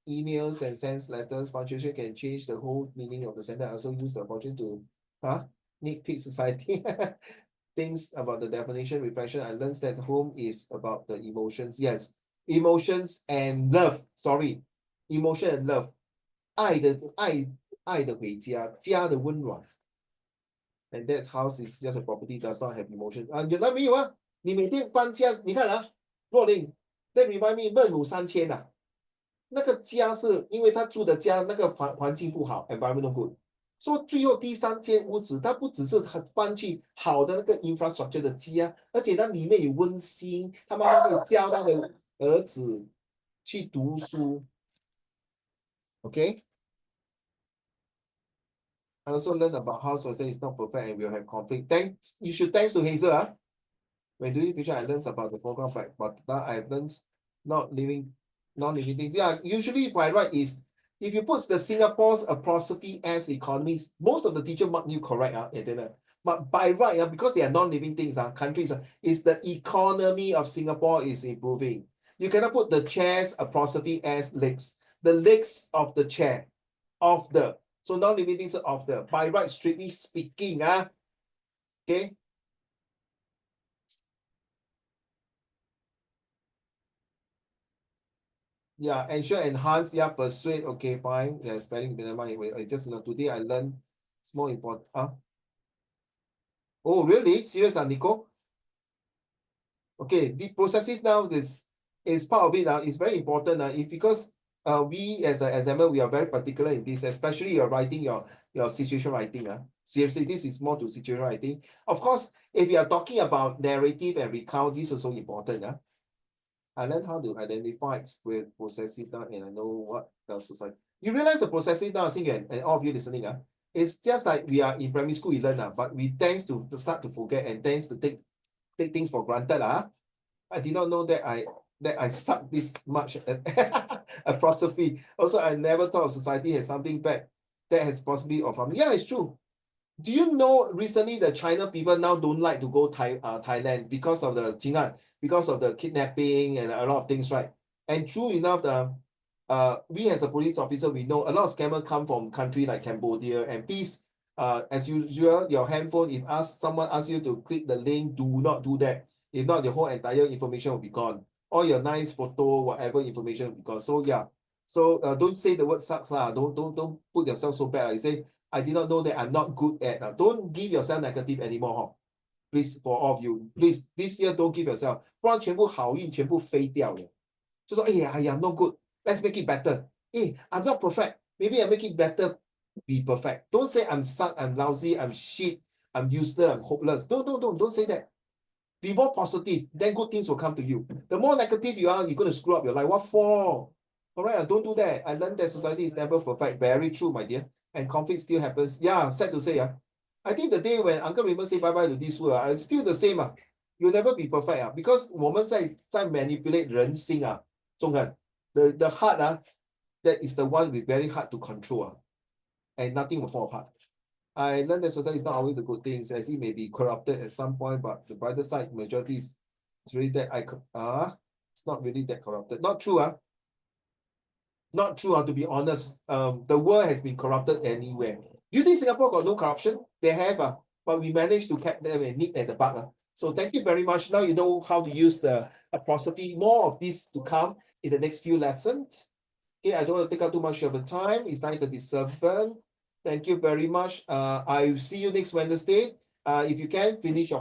Speaker 1: emails and send letters, punctuation can change the whole meaning of the sentence. I also use the punctuation to nitpick society. Things about the definition, reflection. I learned that home is about the emotions. Yes, emotions and love. Sorry, emotion and love. 爱的回家，家的温暖。And that house is just a property, does not have emotion. 原来没有啊！你每天搬家，你看若琳 that remind me 孟母三迁啊，那个家是因为他住的家那个环境不好 ，environment not good。说最后第3间屋子，它不只是搬去好的那个 infrastructure 的家，而且它里面有温馨，他妈妈可以教他的儿子去读书。OK。I also learned about how society is not perfect and will have conflict. You should thanks to Hazel. When doing vision, I learned about the program, but now I've learned non-living things. Yeah, usually by right is if you put the Singapore's apostrophe as economies, most of the teacher mark you correct, but by right, because they are non-living things, countries, is the economy of Singapore is improving. You cannot put the chair's apostrophe as legs. The legs of the chair, of the. So non-living things of the. By right, strictly speaking, okay. Yeah, ensure, enhance, yeah, persuade, okay, fine. Yeah, spelling, just today I learned it's more important. Oh, really? Serious, Nico? Okay, the possessive noun is part of it. It's very important. Because we as an examiner, we are very particular in this, especially you're writing your situation writing. Seriously, this is more to situation writing. Of course, if you are talking about narrative and recount, this is also important. I learned how to identify with possessive noun and I know what else to say. You realize the possessive noun, and all of you listening, it's just like we are in primary school, we learn, but we tend to start to forget and tends to take things for granted. I did not know that I suck this much apostrophe. Also, I never thought society has something bad that has possibly offered me. Yeah, it's true. Do you know recently the China people now don't like to go Thailand because of the because of the kidnapping and a lot of things, right? And true enough, we as a police officer, we know a lot of scammers come from country like Cambodia, and please, as usual, your handphone, if someone asks you to click the link, do not do that. If not, the whole entire information will be gone. All your nice photo, whatever information will be gone. So yeah, so don't say the word sucks lah. Don't put yourself so bad. You say, I did not know that I'm not good at. Don't give yourself negative anymore. Huh? Please, for all of you, please, this year don't give yourself. 不然全部好运全部飞掉了。就说，哎呀，I'm not good. Let's make it better. Hey, I'm not perfect. Maybe I make it better. Be perfect. Don't say I'm suck, I'm lousy, I'm shit, I'm useless, I'm hopeless. Don't say that. Be more positive. Then good things will come to you. The more negative you are, you're going to screw up your life. What for? All right, don't do that. I learned that society is never perfect. Very true, my dear. And conflict still happens. Yeah, sad to say. I think the day when Uncle Raymond say bye-bye to this world, it's still the same. You'll never be perfect. Because 我们在 manipulate 人心啊，中恒 the heart that is the one with very hard to control and nothing will fall apart. I learned that society is not always a good thing, as it may be corrupted at some point, but the brighter side, majority is really that it's not really that corrupted. Not true, not true, to be honest. The world has been corrupted anywhere. Do you think Singapore got no corruption? They have, but we managed to catch them and nip at the bug. So thank you very much. Now you know how to use the apostrophe. More of this to come in the next few lessons. Okay, I don't want to take up too much of the time. It's 9:37. Thank you very much. I'll see you next Wednesday. If you can, finish your